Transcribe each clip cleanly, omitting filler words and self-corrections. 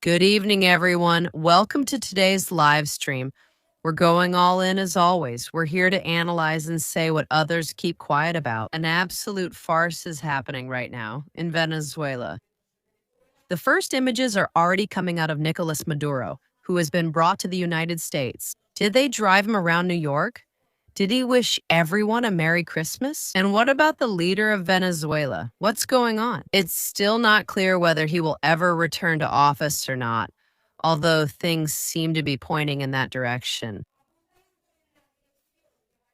Good evening, everyone. Welcome to today's live stream. We're going all in as always. We're here to analyze and say what others keep quiet about. An absolute farce is happening right now in Venezuela. The first images are already coming out of Nicolas Maduro, who has been brought to the United States. Did they drive him around New York? Did he wish everyone a Merry Christmas? And what about the leader of Venezuela? What's going on? It's still not clear whether he will ever return to office or not, although things seem to be pointing in that direction.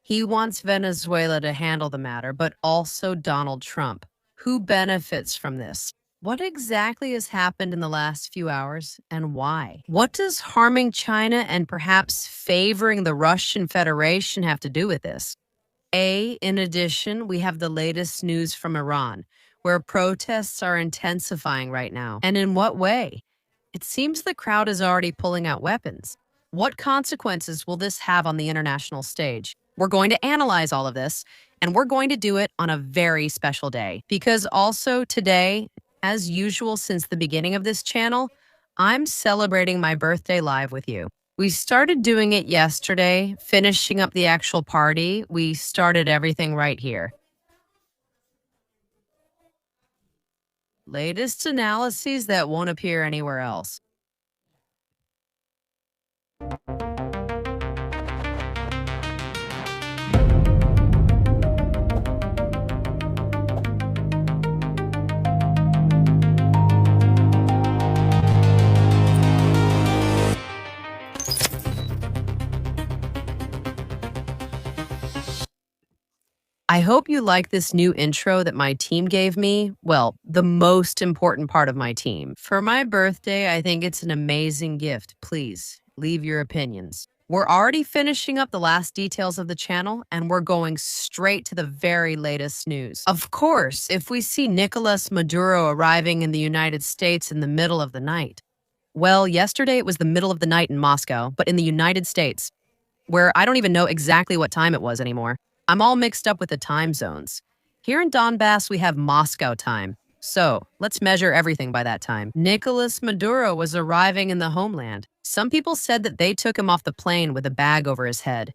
He wants Venezuela to handle the matter, but also Donald Trump. Who benefits from this? What exactly has happened in the last few hours and why? What does harming China and perhaps favoring the Russian Federation have to do with this? In addition, we have the latest news from Iran, where protests are intensifying right now. And in what way? It seems the crowd is already pulling out weapons. What consequences will this have on the international stage? We're going to analyze all of this, and we're going to do it on a very special day. Because also today, as usual since the beginning of this channel, I'm celebrating my birthday live with you. We started doing it yesterday, finishing up the actual party. We started everything right here. Latest analyses that won't appear anywhere else. I hope you like this new intro that my team gave me. Well, the most important part of my team. For my birthday, I think it's an amazing gift. Please leave your opinions. We're already finishing up the last details of the channel, and we're going straight to the very latest news. Of course, if we see Nicolas Maduro arriving in the United States in the middle of the night. Well, yesterday it was the middle of the night in Moscow, but in the United States, where I don't even know exactly what time it was anymore. I'm all mixed up with the time zones. Here in Donbass, we have Moscow time. So let's measure everything by that time. Nicolas Maduro was arriving in the homeland. Some people said that they took him off the plane with a bag over his head.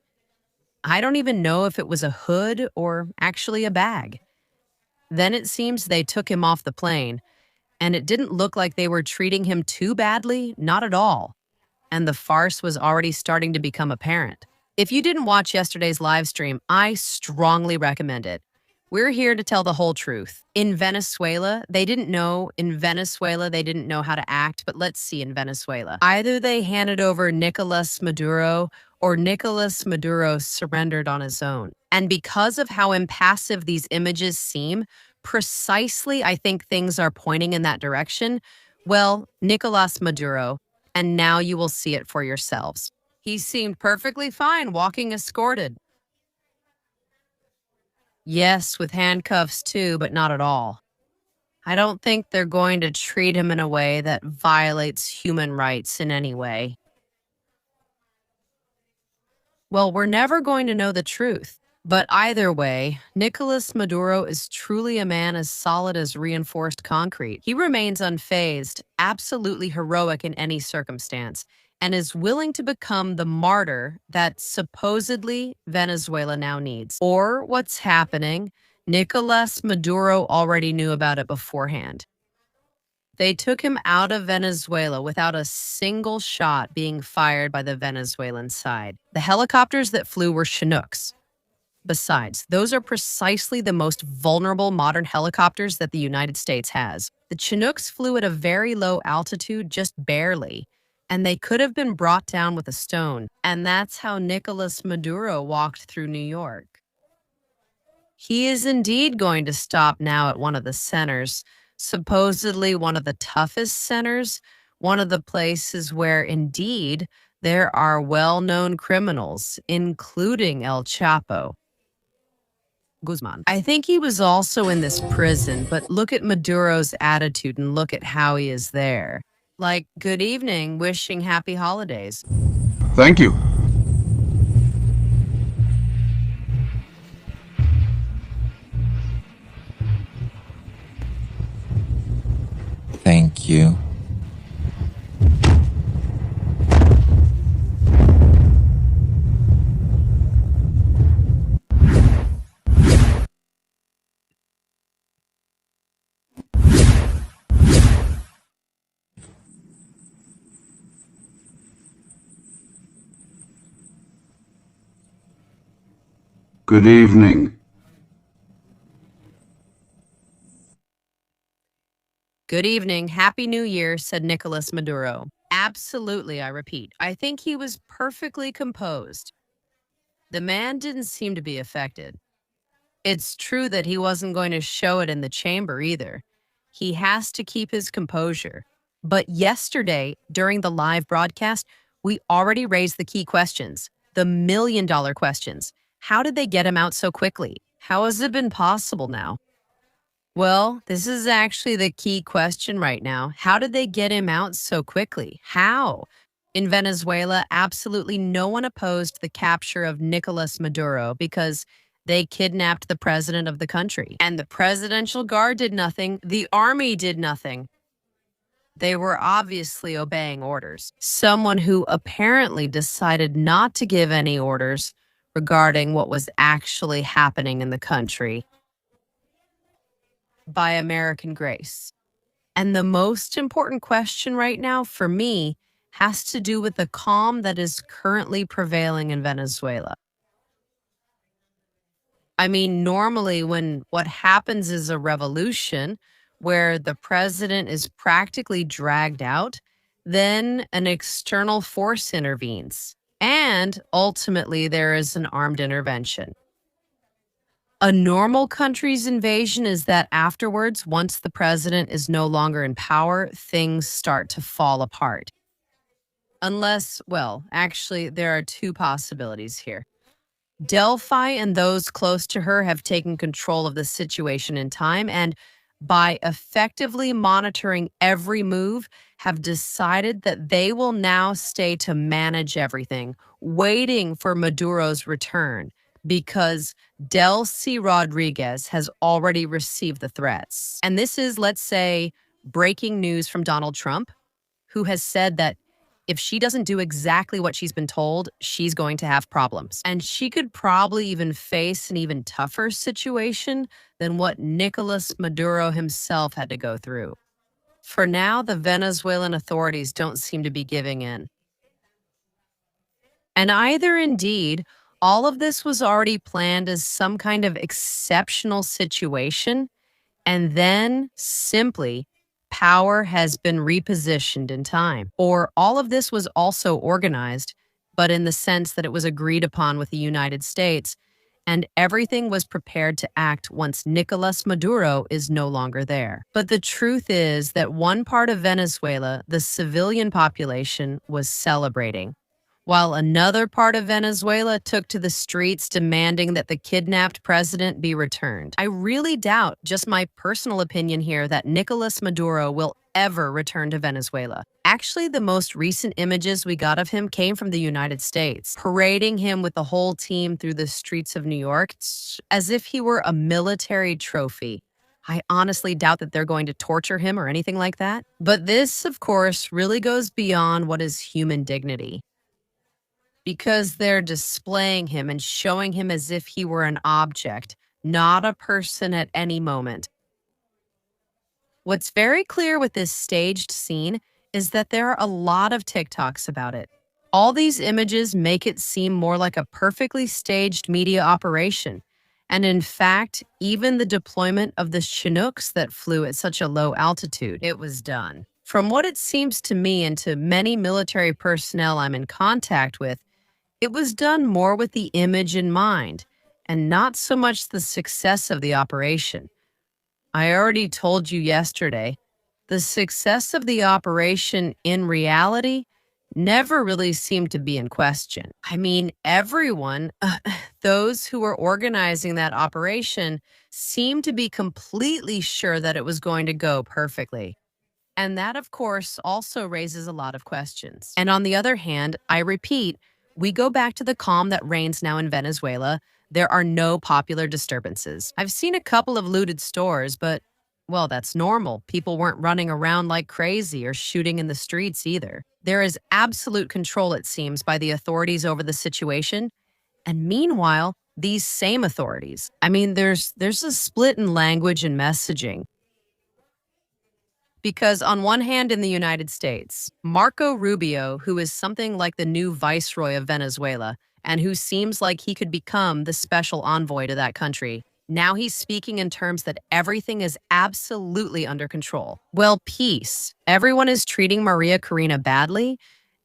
I don't even know if it was a hood or actually a bag. Then it seems they took him off the plane, and it didn't look like they were treating him too badly, not at all. And the farce was already starting to become apparent. If you didn't watch yesterday's live stream, I strongly recommend it. We're here to tell the whole truth. In Venezuela, they didn't know how to act, but let's see in Venezuela. Either they handed over Nicolas Maduro or Nicolas Maduro surrendered on his own. And because of how impassive these images seem, precisely I think things are pointing in that direction. Well, Nicolas Maduro, and now you will see it for yourselves. He seemed perfectly fine walking escorted. Yes, with handcuffs too, but not at all. I don't think they're going to treat him in a way that violates human rights in any way. Well, we're never going to know the truth. But either way, Nicolas Maduro is truly a man as solid as reinforced concrete. He remains unfazed, absolutely heroic in any circumstance, and is willing to become the martyr that supposedly Venezuela now needs. Or what's happening, Nicolas Maduro already knew about it beforehand. They took him out of Venezuela without a single shot being fired by the Venezuelan side. The helicopters that flew were Chinooks. Besides, those are precisely the most vulnerable modern helicopters that the United States has. The Chinooks flew at a very low altitude, just barely, and they could have been brought down with a stone. And that's how Nicolas Maduro walked through New York. He is indeed going to stop now at one of the centers, supposedly one of the toughest centers, one of the places where indeed there are well-known criminals, including El Chapo. Guzman. I think he was also in this prison, but look at Maduro's attitude and look at how he is there. Like, good evening, wishing happy holidays. Thank you. Thank you. Good evening. Good evening. Happy New Year, said Nicolas Maduro. Absolutely, I repeat. I think he was perfectly composed. The man didn't seem to be affected. It's true that he wasn't going to show it in the chamber either. He has to keep his composure. But yesterday, during the live broadcast, we already raised the key questions, the million-dollar questions. How did they get him out so quickly? How has it been possible now? Well, this is actually the key question right now. How did they get him out so quickly? How? In Venezuela, absolutely no one opposed the capture of Nicolas Maduro because they kidnapped the president of the country. And the presidential guard did nothing. The army did nothing. They were obviously obeying orders. Someone who apparently decided not to give any orders regarding what was actually happening in the country by American grace. And the most important question right now for me has to do with the calm that is currently prevailing in Venezuela. I mean, normally when what happens is a revolution where the president is practically dragged out, then an external force intervenes. And ultimately, there is an armed intervention. A normal country's invasion is that afterwards, once the president is no longer in power, things start to fall apart. Unless, well, actually, there are two possibilities here. Delphi and those close to her have taken control of the situation in time and, by effectively monitoring every move, have decided that they will now stay to manage everything, waiting for Maduro's return because Delcy Rodriguez has already received the threats. And this is, let's say, breaking news from Donald Trump, who has said that if she doesn't do exactly what she's been told, she's going to have problems. And she could probably even face an even tougher situation than what Nicolas Maduro himself had to go through. For now, the Venezuelan authorities don't seem to be giving in. And either indeed, all of this was already planned as some kind of exceptional situation, and then simply power has been repositioned in time. Or all of this was also organized, but in the sense that it was agreed upon with the United States, and everything was prepared to act once Nicolas Maduro is no longer there. But the truth is that one part of Venezuela, the civilian population, was celebrating, while another part of Venezuela took to the streets demanding that the kidnapped president be returned. I really doubt, just my personal opinion here, that Nicolas Maduro will ever return to Venezuela. Actually, the most recent images we got of him came from the United States, parading him with the whole team through the streets of New York as if he were a military trophy. I honestly doubt that they're going to torture him or anything like that. But this, of course, really goes beyond what is human dignity, because they're displaying him and showing him as if he were an object, not a person at any moment. What's very clear with this staged scene is that there are a lot of TikToks about it. All these images make it seem more like a perfectly staged media operation. And in fact, even the deployment of the Chinooks that flew at such a low altitude, it was done. From what it seems to me and to many military personnel I'm in contact with, it was done more with the image in mind, and not so much the success of the operation. I already told you yesterday, the success of the operation in reality never really seemed to be in question. I mean, everyone, those who were organizing that operation, seemed to be completely sure that it was going to go perfectly. And that, of course, also raises a lot of questions. And on the other hand, I repeat, we go back to the calm that reigns now in Venezuela. There are no popular disturbances. I've seen a couple of looted stores, but, well, that's normal. People weren't running around like crazy or shooting in the streets either. There is absolute control, it seems, by the authorities over the situation. And meanwhile, these same authorities, I mean, there's a split in language and messaging. Because on one hand, in the United States, Marco Rubio, who is something like the new viceroy of Venezuela, and who seems like he could become the special envoy to that country. Now he's speaking in terms that everything is absolutely under control. Well, peace. Everyone is treating Maria Corina badly,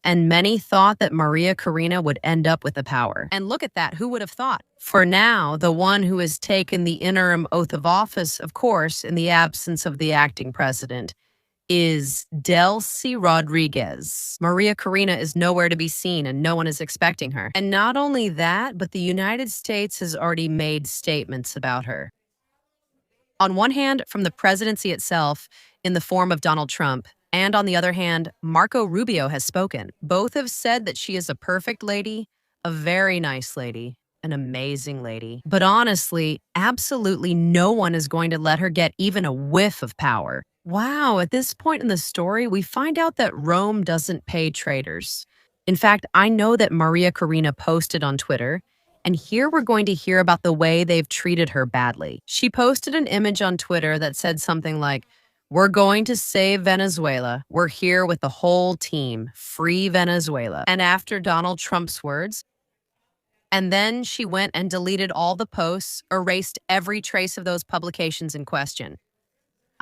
and many thought that Maria Corina would end up with the power. And look at that, who would have thought? For now, the one who has taken the interim oath of office, of course, in the absence of the acting president, is Delcy Rodriguez. Maria Corina is nowhere to be seen and no one is expecting her. And not only that, but the United States has already made statements about her. On one hand, from the presidency itself in the form of Donald Trump, and on the other hand, Marco Rubio has spoken. Both have said that she is a perfect lady, a very nice lady, an amazing lady. But honestly, absolutely no one is going to let her get even a whiff of power. Wow, at this point in the story, we find out that Rome doesn't pay traitors. In fact, I know that Maria Corina posted on Twitter, and here we're going to hear about the way they've treated her badly. She posted an image on Twitter that said something like, "We're going to save Venezuela. We're here with the whole team. Free Venezuela." And after Donald Trump's words, and then she went and deleted all the posts, erased every trace of those publications in question.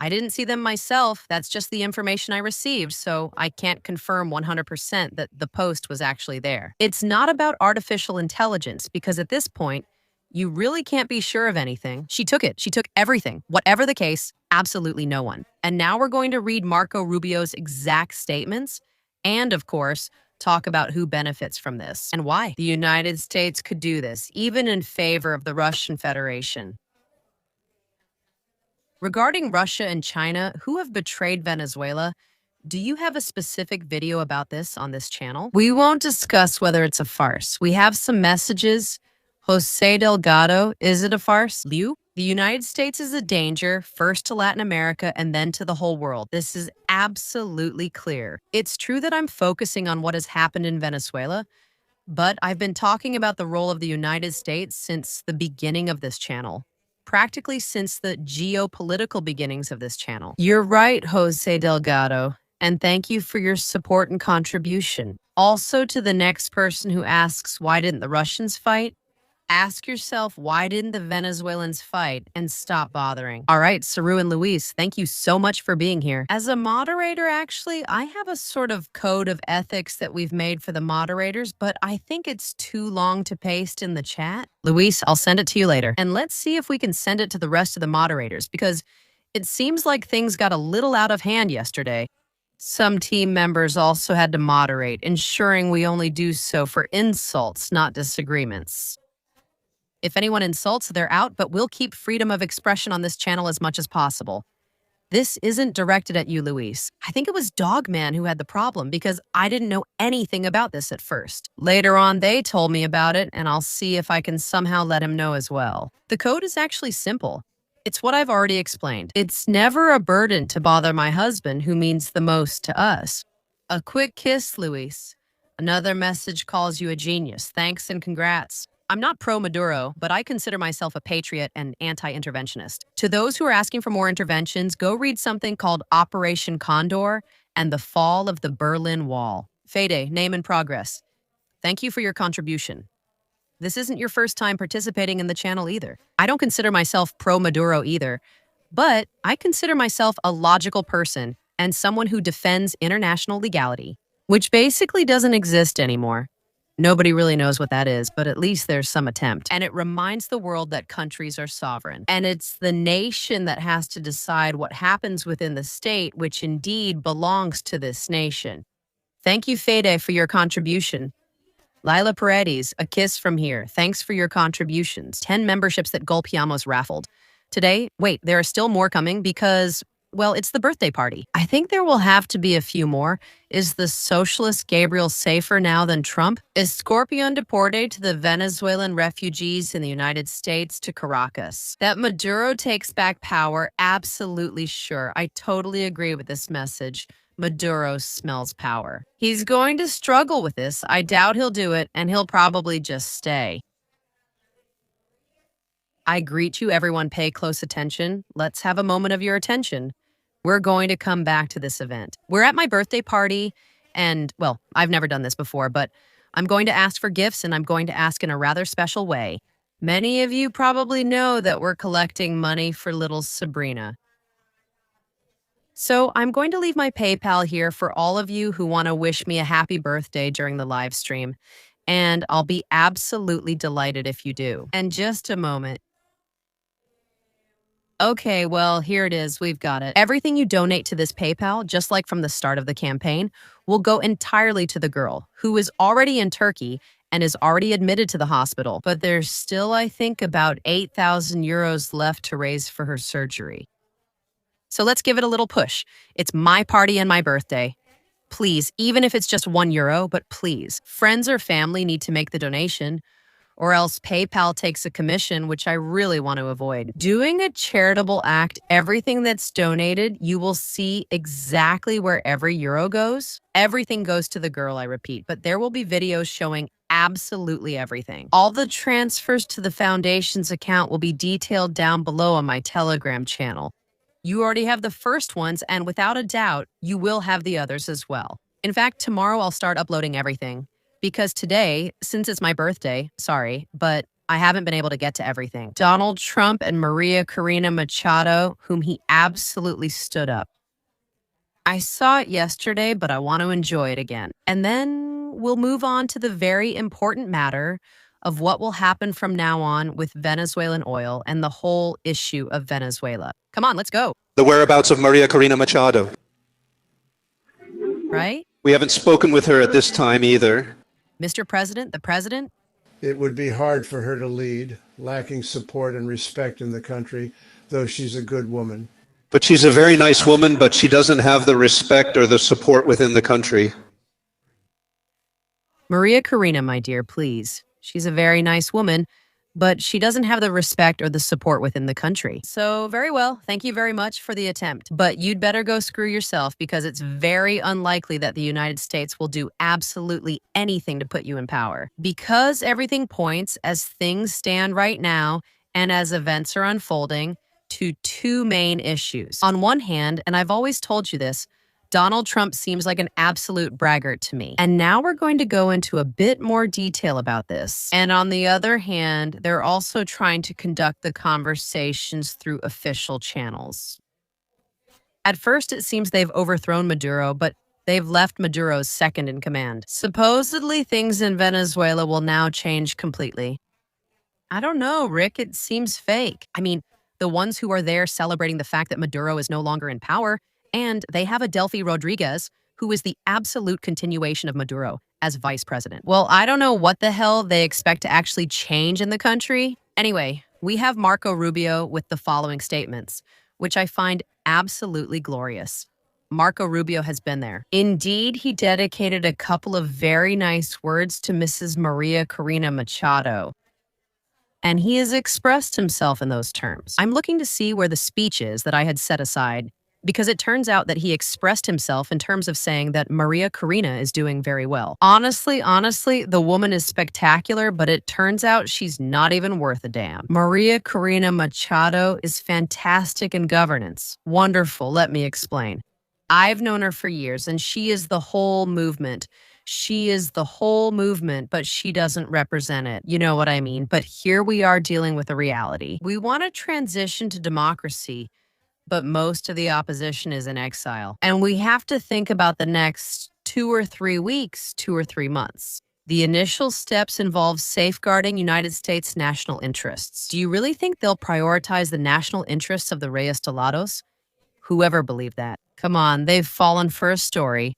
I didn't see them myself. That's just the information I received, so I can't confirm 100% that the post was actually there. It's not about artificial intelligence because at this point, you really can't be sure of anything. She took it. She took everything. Whatever the case, absolutely no one. And now we're going to read Marco Rubio's exact statements and, of course, talk about who benefits from this and why. The United States could do this, even in favor of the Russian Federation. Regarding Russia and China, who have betrayed Venezuela, do you have a specific video about this on this channel? We won't discuss whether it's a farce. We have some messages. Jose Delgado, is it a farce? Liu? The United States is a danger, first to Latin America and then to the whole world. This is absolutely clear. It's true that I'm focusing on what has happened in Venezuela, but I've been talking about the role of the United States since the beginning of this channel. Practically since the geopolitical beginnings of this channel. You're right, Jose Delgado, and thank you for your support and contribution. Also, to the next person who asks, why didn't the Russians fight? Ask yourself, why didn't the Venezuelans fight and stop bothering? All right, Saru and Luis, thank you so much for being here. As a moderator, actually, I have a sort of code of ethics that we've made for the moderators, but I think it's too long to paste in the chat. Luis, I'll send it to you later. And let's see if we can send it to the rest of the moderators, because it seems like things got a little out of hand yesterday. Some team members also had to moderate, ensuring we only do so for insults, not disagreements. If anyone insults, they're out, but we'll keep freedom of expression on this channel as much as possible. This isn't directed at you, Luis. I think it was Dogman who had the problem because I didn't know anything about this at first. Later on, they told me about it, and I'll see if I can somehow let him know as well. The code is actually simple. It's what I've already explained. It's never a burden to bother my husband, who means the most to us. A quick kiss, Luis. Another message calls you a genius. Thanks and congrats. I'm not pro-Maduro, but I consider myself a patriot and anti-interventionist. To those who are asking for more interventions, go read something called Operation Condor and the Fall of the Berlin Wall. Fede, name in progress. Thank you for your contribution. This isn't your first time participating in the channel either. I don't consider myself pro-Maduro either, but I consider myself a logical person and someone who defends international legality, which basically doesn't exist anymore. Nobody really knows what that is, but at least there's some attempt. And it reminds the world that countries are sovereign. And it's the nation that has to decide what happens within the state, which indeed belongs to this nation. Thank you, Fede, for your contribution. Lila Paredes, a kiss from here. Thanks for your contributions. 10 memberships that Golpiamos raffled. Today, wait, there are still more coming because, well, it's the birthday party. I think there will have to be a few more. Is the socialist Gabriel safer now than Trump? Is Scorpion deported to the Venezuelan refugees in the United States to Caracas? That Maduro takes back power? Absolutely sure. I totally agree with this message. Maduro smells power. He's going to struggle with this. I doubt he'll do it, and he'll probably just stay. I greet you, everyone. Pay close attention. Let's have a moment of your attention. We're going to come back to this event. We're at my birthday party, and, well, I've never done this before, but I'm going to ask for gifts, and I'm going to ask in a rather special way. Many of you probably know that we're collecting money for little Sabrina. So I'm going to leave my PayPal here for all of you who want to wish me a happy birthday during the live stream. And I'll be absolutely delighted if you do. And just a moment. Okay, well, here it is. We've got it. Everything you donate to this PayPal, just like from the start of the campaign, will go entirely to the girl who is already in Turkey and is already admitted to the hospital. But there's still, I think, about 8,000 euros left to raise for her surgery. So let's give it a little push. It's my party and my birthday. Please, even if it's just €1, but please, friends or family need to make the donation, or else PayPal takes a commission, which I really want to avoid. Doing a charitable act, everything that's donated, you will see exactly where every euro goes. Everything goes to the girl, I repeat, but there will be videos showing absolutely everything. All the transfers to the foundation's account will be detailed down below on my Telegram channel. You already have the first ones, and without a doubt, you will have the others as well. In fact, tomorrow I'll start uploading everything. Because today, since it's my birthday, sorry, but I haven't been able to get to everything. Donald Trump and Maria Corina Machado, whom he absolutely stood up. I saw it yesterday, but I want to enjoy it again. And then we'll move on to the very important matter of what will happen from now on with Venezuelan oil and the whole issue of Venezuela. Come on, let's go. The whereabouts of Maria Corina Machado. Right? We haven't spoken with her at this time either. Mr. President, the president? It would be hard for her to lead, lacking support and respect in the country, though she's a good woman. But she's a very nice woman, but she doesn't have the respect or the support within the country. Maria Corina, my dear, please. She's a very nice woman, but she doesn't have the respect or the support within the country. So very well, thank you very much for the attempt. But you'd better go screw yourself, because it's very unlikely that the United States will do absolutely anything to put you in power. Because everything points, as things stand right now and as events are unfolding, to two main issues. On one hand, and I've always told you this, Donald Trump seems like an absolute braggart to me. And now we're going to go into a bit more detail about this. And on the other hand, they're also trying to conduct the conversations through official channels. At first, it seems they've overthrown Maduro, but they've left Maduro's second in command. Supposedly, things in Venezuela will now change completely. I don't know, Rick. It seems fake. I mean, the ones who are there celebrating the fact that Maduro is no longer in power, and they have a Delphi Rodriguez, who is the absolute continuation of Maduro as vice president. Well, I don't know what the hell they expect to actually change in the country. Anyway, we have Marco Rubio with the following statements, which I find absolutely glorious. Marco Rubio has been there. Indeed, he dedicated a couple of very nice words to Mrs. Maria Corina Machado. And he has expressed himself in those terms. I'm looking to see where the speech is that I had set aside, because it turns out that he expressed himself in terms of saying that Maria Corina is doing very well. Honestly, the woman is spectacular, but it turns out she's not even worth a damn. Maria Corina Machado is fantastic in governance. Wonderful, let me explain. I've known her for years, and she is the whole movement. She is the whole movement, but she doesn't represent it. You know what I mean? But here we are dealing with a reality. We want to transition to democracy, but most of the opposition is in exile. And we have to think about the next 2 or 3 weeks, 2 or 3 months. The initial steps involve safeguarding United States national interests. Do you really think they'll prioritize the national interests of the Reyes Talados? Whoever believed that. Come on, they've fallen for a story.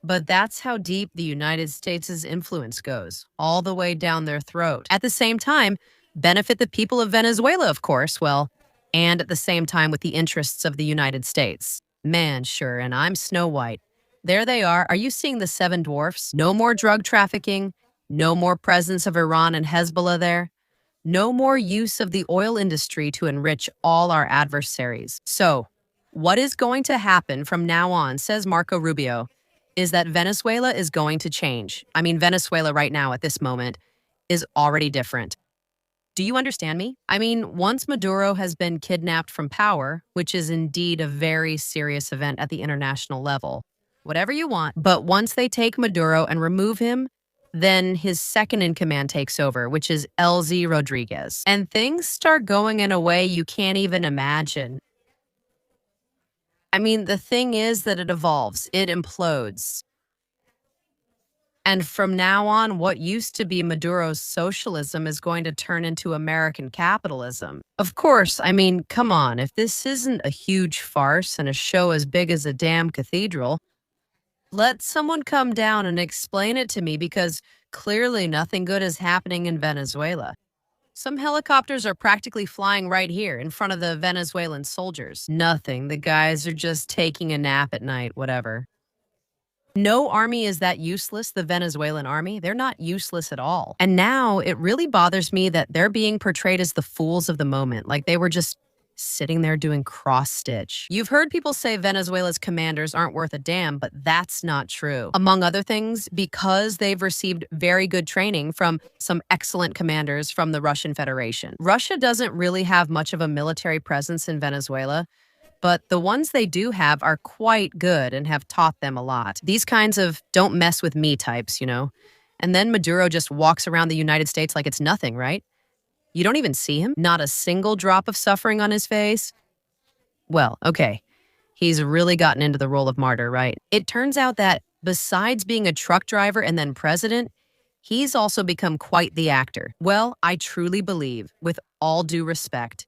But that's how deep the United States' influence goes, all the way down their throat. At the same time, benefit the people of Venezuela, of course, and at the same time with the interests of the United States. Man, sure, and I'm Snow White. There they are. Are you seeing the 7 dwarfs? No more drug trafficking, no more presence of Iran and Hezbollah there, no more use of the oil industry to enrich all our adversaries. So, what is going to happen from now on, says Marco Rubio, is that Venezuela is going to change. I mean, Venezuela right now at this moment is already different. Do you understand me? I mean, once Maduro has been kidnapped from power, which is indeed a very serious event at the international level, whatever you want. But once they take Maduro and remove him, then his second in command takes over, which is LZ Rodriguez. And things start going in a way you can't even imagine. I mean, the thing is that it evolves, it implodes. And from now on, what used to be Maduro's socialism is going to turn into American capitalism. Of course, I mean, come on, if this isn't a huge farce and a show as big as a damn cathedral, let someone come down and explain it to me because clearly nothing good is happening in Venezuela. Some helicopters are practically flying right here in front of the Venezuelan soldiers. Nothing. The guys are just taking a nap at night, whatever. No army is that useless, the Venezuelan army. They're not useless at all. And now it really bothers me that they're being portrayed as the fools of the moment, like they were just sitting there doing cross-stitch. You've heard people say Venezuela's commanders aren't worth a damn, but that's not true. Among other things, because they've received very good training from some excellent commanders from the Russian Federation. Russia doesn't really have much of a military presence in Venezuela, but the ones they do have are quite good and have taught them a lot. These kinds of don't mess with me types, you know. And then Maduro just walks around the United States like it's nothing, right? You don't even see him? Not a single drop of suffering on his face? Well, okay. He's really gotten into the role of martyr, right? It turns out that besides being a truck driver and then president, he's also become quite the actor. Well, I truly believe, with all due respect,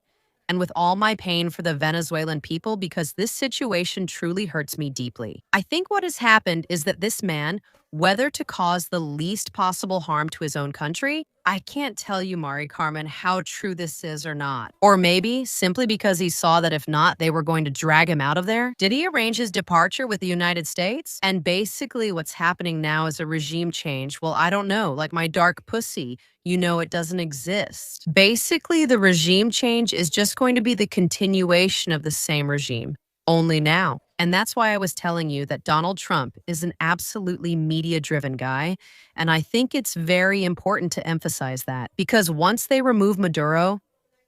and with all my pain for the Venezuelan people, because this situation truly hurts me deeply. I think what has happened is that this man, whether to cause the least possible harm to his own country, I can't tell you, Mari Carmen, how true this is or not. Or maybe simply because he saw that if not, they were going to drag him out of there. Did he arrange his departure with the United States? And basically what's happening now is a regime change. Well, I don't know, like my dark pussy, you know it doesn't exist. Basically, the regime change is just going to be the continuation of the same regime, only now. And that's why I was telling you that Donald Trump is an absolutely media-driven guy, and I think it's very important to emphasize that. Because once they remove Maduro,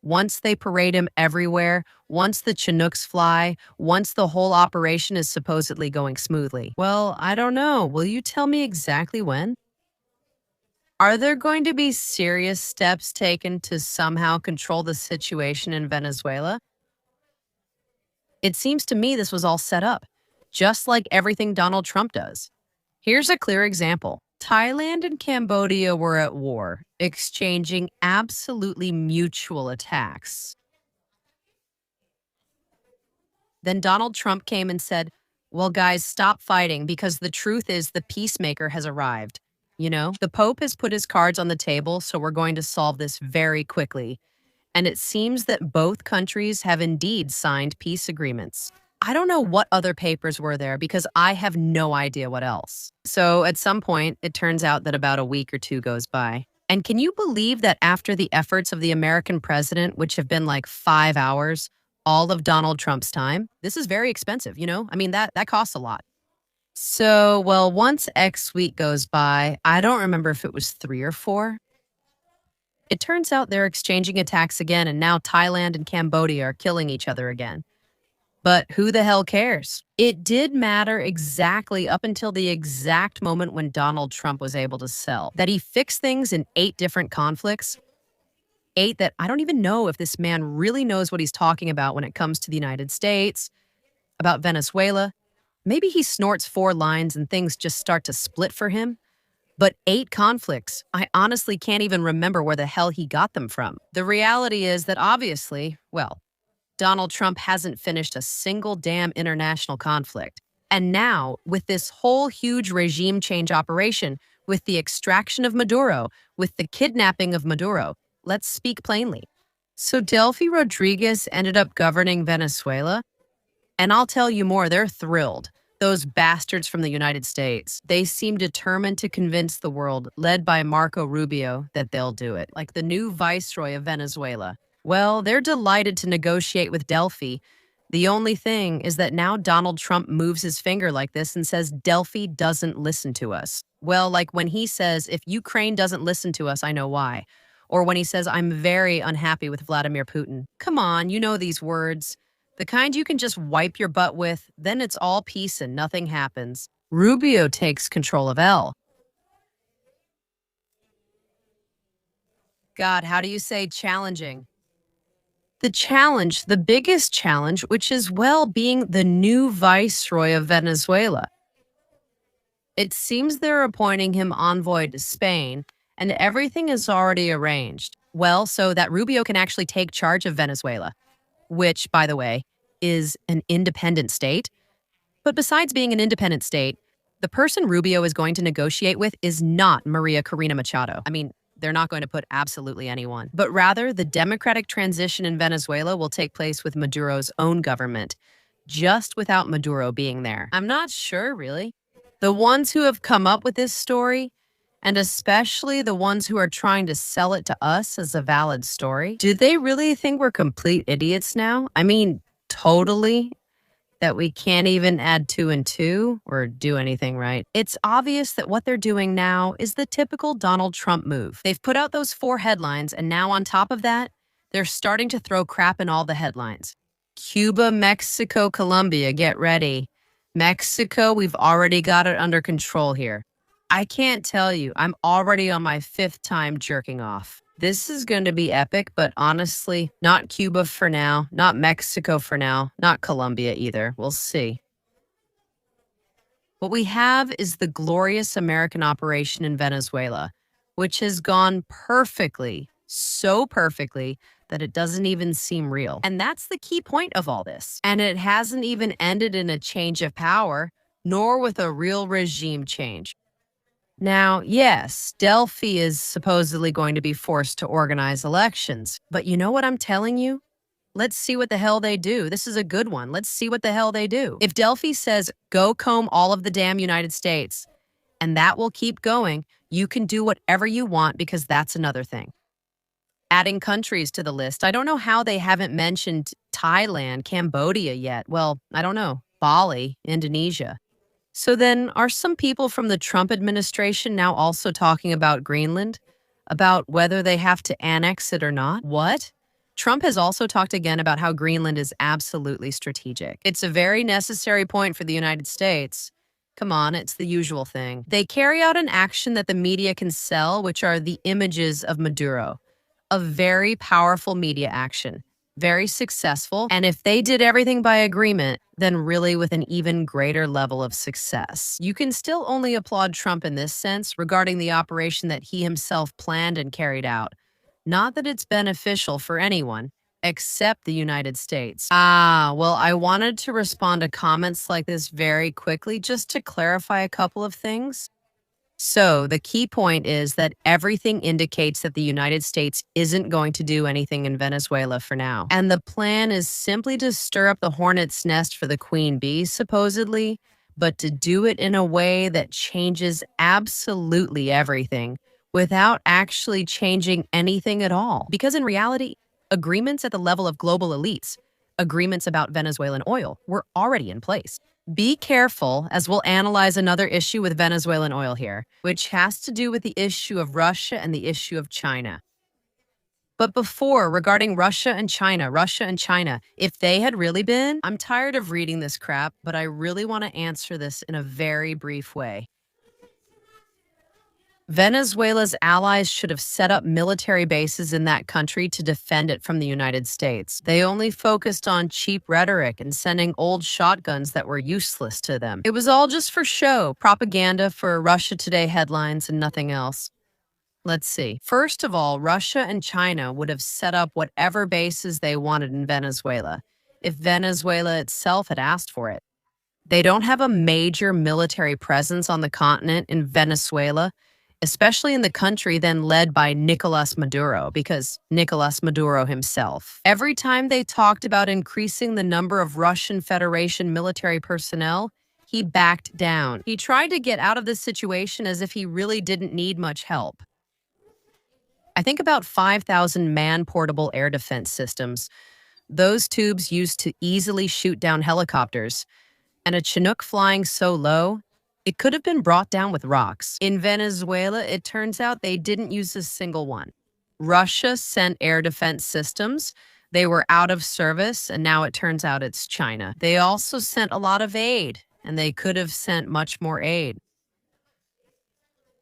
once they parade him everywhere, once the Chinooks fly, once the whole operation is supposedly going smoothly. Well, I don't know. Will you tell me exactly when? Are there going to be serious steps taken to somehow control the situation in Venezuela? It seems to me this was all set up, just like everything Donald Trump does. Here's a clear example. Thailand and Cambodia were at war, exchanging absolutely mutual attacks. Then Donald Trump came and said, well, guys, stop fighting because the truth is the peacemaker has arrived. You know, the Pope has put his cards on the table, so we're going to solve this very quickly. And it seems that both countries have indeed signed peace agreements. I don't know what other papers were there because I have no idea what else. So at some point, it turns out that about a week or two goes by. And can you believe that after the efforts of the American president, which have been like 5 hours, all of Donald Trump's time, this is very expensive, you know? I mean, that costs a lot. So, well, once X week goes by, I don't remember if it was 3 or 4. It turns out they're exchanging attacks again, and now Thailand and Cambodia are killing each other again. But who the hell cares? It did matter exactly up until the exact moment when Donald Trump was able to sell that he fixed things in 8 different conflicts. 8 that I don't even know if this man really knows what he's talking about when it comes to the United States, about Venezuela. Maybe he snorts 4 lines and things just start to split for him. But 8 conflicts, I honestly can't even remember where the hell he got them from. The reality is that obviously, well, Donald Trump hasn't finished a single damn international conflict. And now, with this whole huge regime change operation, with the extraction of Maduro, with the kidnapping of Maduro, let's speak plainly. So Delphi Rodriguez ended up governing Venezuela? And I'll tell you more, they're thrilled. Those bastards from the United States, they seem determined to convince the world, led by Marco Rubio, that they'll do it, like the new viceroy of Venezuela. Well, they're delighted to negotiate with Delphi. The only thing is that now Donald Trump moves his finger like this and says Delphi doesn't listen to us. Well, like when he says, if Ukraine doesn't listen to us, I know why. Or when he says, I'm very unhappy with Vladimir Putin. Come on, you know these words. The kind you can just wipe your butt with, then it's all peace and nothing happens. Rubio takes control of L. God, how do you say challenging? The challenge, the biggest challenge, which is, well, being the new viceroy of Venezuela. It seems they're appointing him envoy to Spain, and everything is already arranged. Well, so that Rubio can actually take charge of Venezuela, which, by the way, is an independent state. But besides being an independent state, the person Rubio is going to negotiate with is not Maria Corina Machado. I mean, they're not going to put absolutely anyone, but rather the democratic transition in Venezuela will take place with Maduro's own government, just without Maduro being there. I'm not sure, really. The ones who have come up with this story, and especially the ones who are trying to sell it to us as a valid story, do they really think we're complete idiots now? I mean, totally. That we can't even add 2 and 2 or do anything right. It's obvious that what they're doing now is the typical Donald Trump move. They've put out those 4 headlines, and now on top of that, they're starting to throw crap in all the headlines. Cuba, Mexico, Colombia, get ready. Mexico, we've already got it under control here. I can't tell you, I'm already on my 5th time jerking off. This is going to be epic, but honestly, not Cuba for now, not Mexico for now, not Colombia either. We'll see. What we have is the glorious American operation in Venezuela, which has gone perfectly, so perfectly that it doesn't even seem real. And that's the key point of all this. And it hasn't even ended in a change of power, nor with a real regime change. Now, yes, Delphi is supposedly going to be forced to organize elections, but you know what I'm telling you? Let's see what the hell they do. This is a good one. Let's see what the hell they do. If Delphi says, go comb all of the damn United States, and that will keep going, you can do whatever you want because that's another thing. Adding countries to the list. I don't know how they haven't mentioned Thailand, Cambodia yet. Well, I don't know. Bali, Indonesia. So then, are some people from the Trump administration now also talking about Greenland? About whether they have to annex it or not? What? Trump has also talked again about how Greenland is absolutely strategic. It's a very necessary point for the United States. Come on, it's the usual thing. They carry out an action that the media can sell, which are the images of Maduro. A very powerful media action. Very successful, and if they did everything by agreement, then really with an even greater level of success. You can still only applaud Trump in this sense regarding the operation that he himself planned and carried out. Not that it's beneficial for anyone, except the United States. Well, I wanted to respond to comments like this very quickly just to clarify a couple of things. So the key point is that everything indicates that the United States isn't going to do anything in Venezuela for now. And the plan is simply to stir up the hornet's nest for the queen bee, supposedly, but to do it in a way that changes absolutely everything without actually changing anything at all. Because in reality, agreements at the level of global elites, agreements about Venezuelan oil, were already in place. Be careful, as we'll analyze another issue with Venezuelan oil here, which has to do with the issue of Russia and the issue of China. But before, regarding Russia and China, if they had really been, I'm tired of reading this crap, but I really want to answer this in a very brief way. Venezuela's allies should have set up military bases in that country to defend it from the United States. They only focused on cheap rhetoric and sending old shotguns that were useless to them. It was all just for show, propaganda for Russia Today headlines and nothing else. Let's see. First of all, Russia and China would have set up whatever bases they wanted in Venezuela, if Venezuela itself had asked for it. They don't have a major military presence on the continent in Venezuela, especially in the country then led by Nicolas Maduro, because Nicolas Maduro himself. Every time they talked about increasing the number of Russian Federation military personnel, he backed down. He tried to get out of this situation as if he really didn't need much help. I think about 5,000 man-portable air defense systems. Those tubes used to easily shoot down helicopters, and a Chinook flying so low, it could have been brought down with rocks. In Venezuela, it turns out they didn't use a single one. Russia sent air defense systems. They were out of service, and now it turns out it's China. They also sent a lot of aid, and they could have sent much more aid.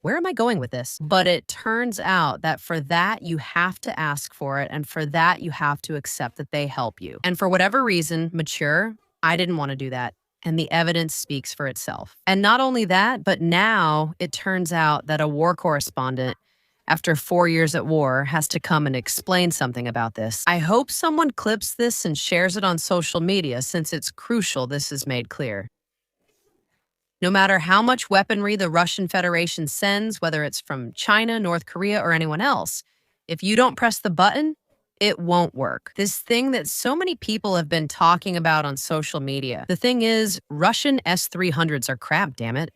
Where am I going with this? But it turns out that for that, you have to ask for it, and for that, you have to accept that they help you. And for whatever reason, mature, I didn't want to do that. And the evidence speaks for itself. And not only that, but now it turns out that a war correspondent, after 4 years at war, has to come and explain something about this. I hope someone clips this and shares it on social media, since it's crucial this is made clear. No matter how much weaponry the Russian Federation sends, whether it's from China, North Korea, or anyone else, if you don't press the button, it won't work. This thing that so many people have been talking about on social media. The thing is, Russian S-300s are crap, damn it.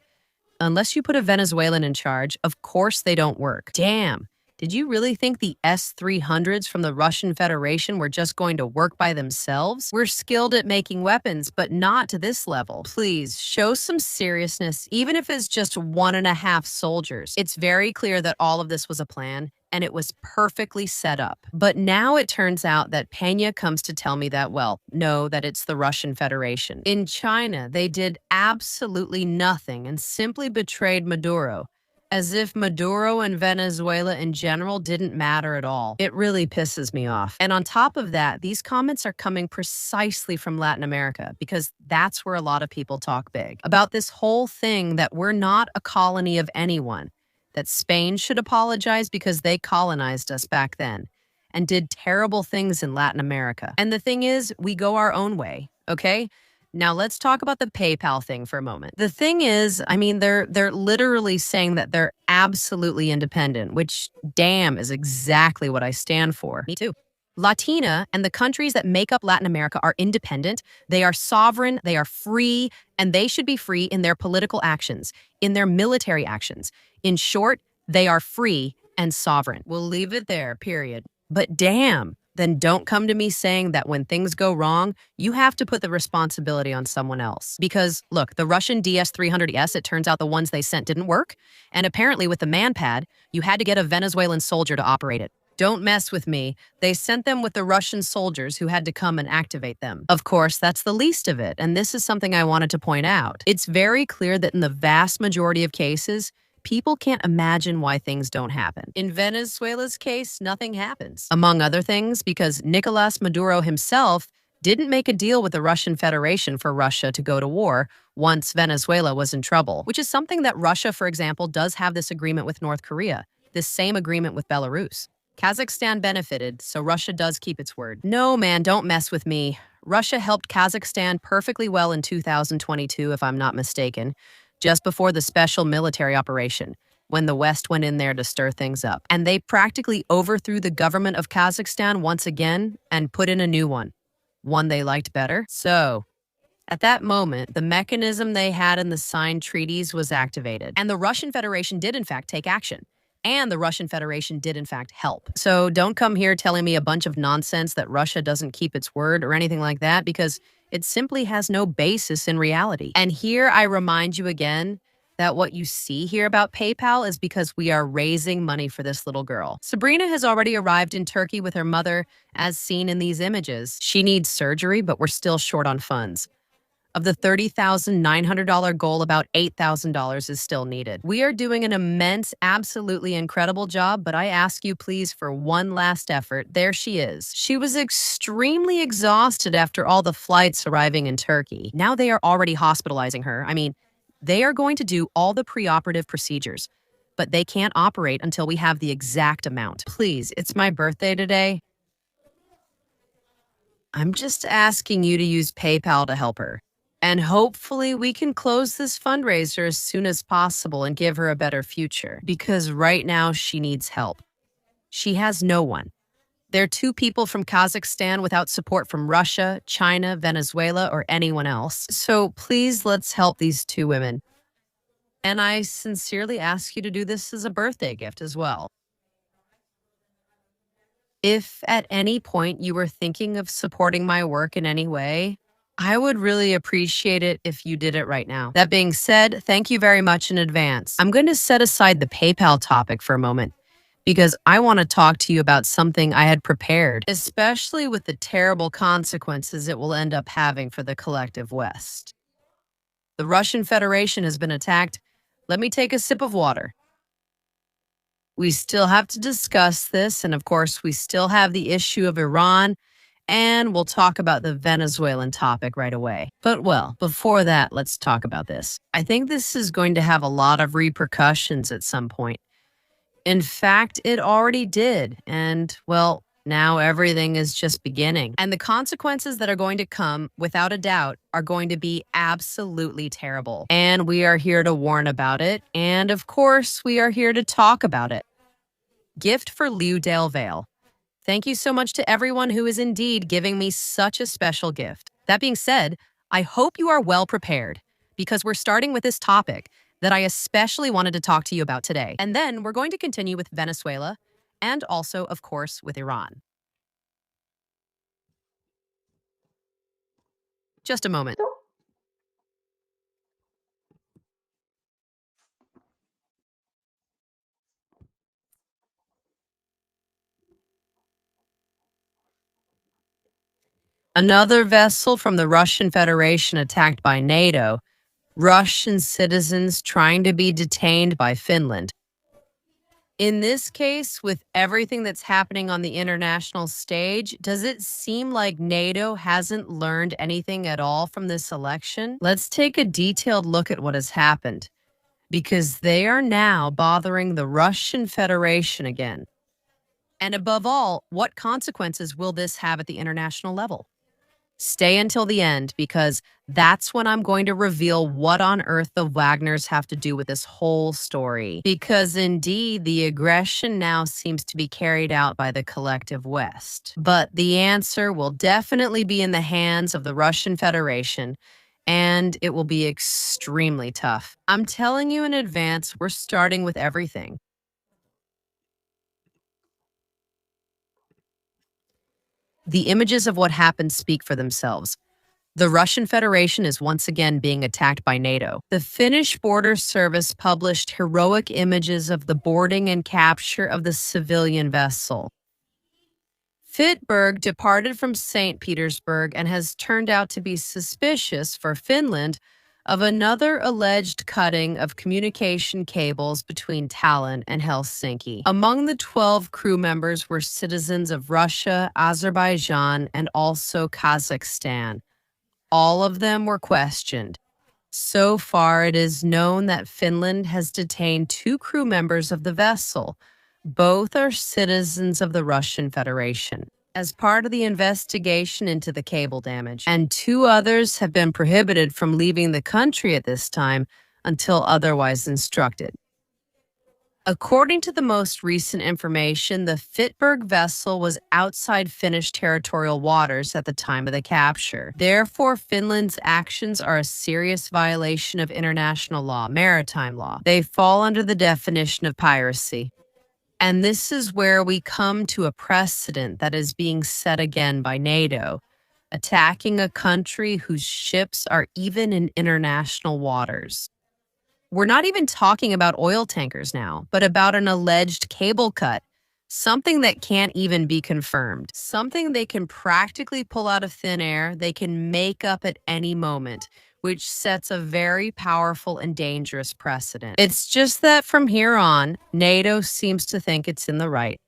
Unless you put a Venezuelan in charge, of course they don't work. Damn. Did you really think the S-300s from the Russian Federation were just going to work by themselves? We're skilled at making weapons, but not to this level. Please, show some seriousness, even if it's just 1.5 soldiers. It's very clear that all of this was a plan, and it was perfectly set up. But now it turns out that Peña comes to tell me that, well, no, that it's the Russian Federation. In China, they did absolutely nothing and simply betrayed Maduro, as if Maduro and Venezuela in general didn't matter at all. It really pisses me off. And on top of that, these comments are coming precisely from Latin America, because that's where a lot of people talk big about this whole thing that we're not a colony of anyone, that Spain should apologize because they colonized us back then and did terrible things in Latin America. And the thing is, we go our own way, okay? Now let's talk about the PayPal thing for a moment. The thing is, I mean, they're literally saying that they're absolutely independent, which, damn, is exactly what I stand for. Me too. Latina and the countries that make up Latin America are independent, they are sovereign, they are free, and they should be free in their political actions, in their military actions. In short, they are free and sovereign. We'll leave it there, period. But damn, then don't come to me saying that when things go wrong, you have to put the responsibility on someone else. Because, look, the Russian DS-300S, it turns out the ones they sent didn't work, and apparently with the manpad, you had to get a Venezuelan soldier to operate it. Don't mess with me. They sent them with the Russian soldiers who had to come and activate them. Of course, that's the least of it, and this is something I wanted to point out. It's very clear that in the vast majority of cases, people can't imagine why things don't happen. In Venezuela's case, nothing happens. Among other things, because Nicolas Maduro himself didn't make a deal with the Russian Federation for Russia to go to war once Venezuela was in trouble, which is something that Russia, for example, does have this agreement with North Korea, this same agreement with Belarus. Kazakhstan benefited, so Russia does keep its word. No, man, don't mess with me. Russia helped Kazakhstan perfectly well in 2022, if I'm not mistaken, just before the special military operation, when the West went in there to stir things up. And they practically overthrew the government of Kazakhstan once again and put in a new one they liked better. So, at that moment, the mechanism they had in the signed treaties was activated. And the Russian Federation did, in fact, take action. And the Russian Federation did, in fact, help. So don't come here telling me a bunch of nonsense that Russia doesn't keep its word or anything like that, because it simply has no basis in reality. And here I remind you again that what you see here about PayPal is because we are raising money for this little girl. Sabrina has already arrived in Turkey with her mother, as seen in these images. She needs surgery, but we're still short on funds. Of the $30,900 goal, about $8,000 is still needed. We are doing an immense, absolutely incredible job, but I ask you please for one last effort. There she is. She was extremely exhausted after all the flights arriving in Turkey. Now they are already hospitalizing her. I mean, they are going to do all the preoperative procedures, but they can't operate until we have the exact amount. Please, it's my birthday today. I'm just asking you to use PayPal to help her. And hopefully we can close this fundraiser as soon as possible and give her a better future. Because right now she needs help. She has no one. There are 2 people from Kazakhstan without support from Russia, China, Venezuela, or anyone else. So please, let's help these 2 women. And I sincerely ask you to do this as a birthday gift as well. If at any point you were thinking of supporting my work in any way, I would really appreciate it if you did it right now. That being said, thank you very much in advance. I'm going to set aside the PayPal topic for a moment because I want to talk to you about something I had prepared, especially with the terrible consequences it will end up having for the collective West. The Russian Federation has been attacked. Let me take a sip of water. We still have to discuss this, and of course, we still have the issue of Iran, and we'll talk about the Venezuelan topic right away. But well, before that, let's talk about this. I think this is going to have a lot of repercussions at some point. In fact, it already did, and well, now everything is just beginning. And the consequences that are going to come, without a doubt, are going to be absolutely terrible. And we are here to warn about it, and of course, we are here to talk about it. Gift for Liu Dale Vale. Thank you so much to everyone who is indeed giving me such a special gift. That being said, I hope you are well prepared because we're starting with this topic that I especially wanted to talk to you about today. And then we're going to continue with Venezuela and also, of course, with Iran. Just a moment. Another vessel from the Russian Federation attacked by NATO, Russian citizens trying to be detained by Finland. In this case, with everything that's happening on the international stage, does it seem like NATO hasn't learned anything at all from this election? Let's take a detailed look at what has happened, because they are now bothering the Russian Federation again. And above all, what consequences will this have at the international level? Stay until the end because that's when I'm going to reveal what on earth the Wagners have to do with this whole story. Because indeed, the aggression now seems to be carried out by the collective West. But the answer will definitely be in the hands of the Russian Federation, and it will be extremely tough. I'm telling you in advance, we're starting with everything. The images of what happened speak for themselves. The Russian Federation is once again being attacked by NATO. The Finnish Border Service published heroic images of the boarding and capture of the civilian vessel. Fitberg departed from St. Petersburg and has turned out to be suspicious for Finland of another alleged cutting of communication cables between Tallinn and Helsinki. Among the 12 crew members were citizens of Russia, Azerbaijan, and also Kazakhstan. All of them were questioned. So far, it is known that Finland has detained 2 crew members of the vessel. Both are citizens of the Russian Federation, as part of the investigation into the cable damage, and 2 others have been prohibited from leaving the country at this time until otherwise instructed. According to the most recent information, the Fitberg vessel was outside Finnish territorial waters at the time of the capture. Therefore, Finland's actions are a serious violation of international law, maritime law. They fall under the definition of piracy. And this is where we come to a precedent that is being set again by NATO, attacking a country whose ships are even in international waters. We're not even talking about oil tankers now, but about an alleged cable cut, something that can't even be confirmed, something they can practically pull out of thin air, they can make up at any moment, which sets a very powerful and dangerous precedent. It's just that from here on, NATO seems to think it's in the right.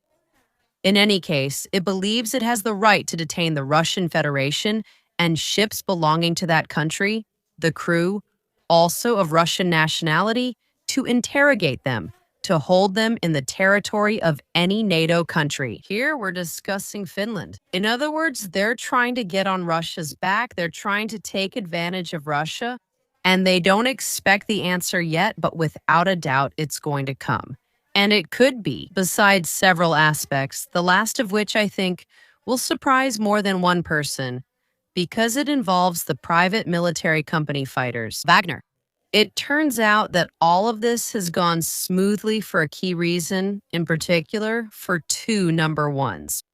In any case, it believes it has the right to detain the Russian Federation and ships belonging to that country, the crew, also of Russian nationality, to interrogate them, to hold them in the territory of any NATO country. Here we're discussing Finland. In other words, they're trying to get on Russia's back. They're trying to take advantage of Russia, and they don't expect the answer yet, but without a doubt, it's going to come. And it could be, besides several aspects, the last of which I think will surprise more than one person, because it involves the private military company fighters, Wagner. It turns out that all of this has gone smoothly for a key reason, in particular, for 2 number ones.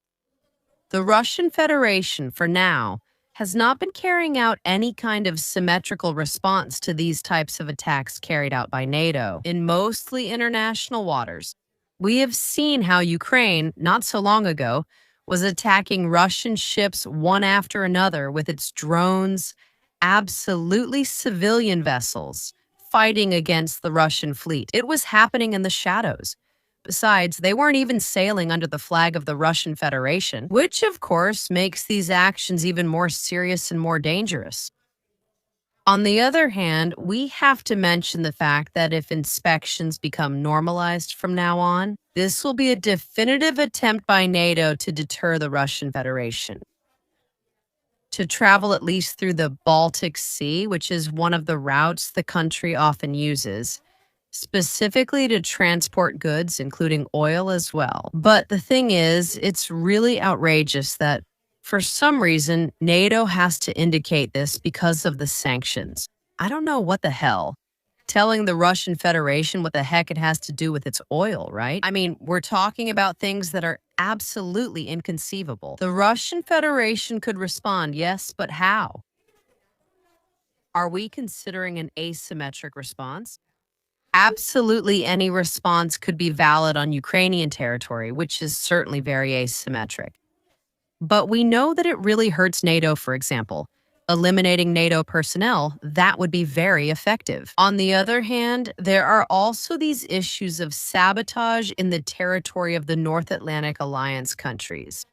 The Russian Federation, for now, has not been carrying out any kind of symmetrical response to these types of attacks carried out by NATO in mostly international waters. We have seen how Ukraine, not so long ago, was attacking Russian ships one after another with its drones absolutely civilian vessels fighting against the Russian fleet. It was happening in the shadows. Besides, they weren't even sailing under the flag of the Russian Federation, which of course makes these actions even more serious and more dangerous. On the other hand, we have to mention the fact that if inspections become normalized from now on, this will be a definitive attempt by NATO to deter the Russian Federation. To travel at least through the Baltic Sea, which is one of the routes the country often uses, specifically to transport goods, including oil as well. But the thing is, it's really outrageous that for some reason, NATO has to indicate this because of the sanctions. I don't know what the hell. Telling the Russian Federation what the heck it has to do with its oil, right? I mean, we're talking about things that are absolutely inconceivable. The Russian Federation could respond, yes, but how? Are we considering an asymmetric response? Absolutely any response could be valid on Ukrainian territory, which is certainly very asymmetric. But we know that it really hurts NATO, for example. Eliminating NATO personnel, that would be very effective. On the other hand, there are also these issues of sabotage in the territory of the North Atlantic Alliance countries.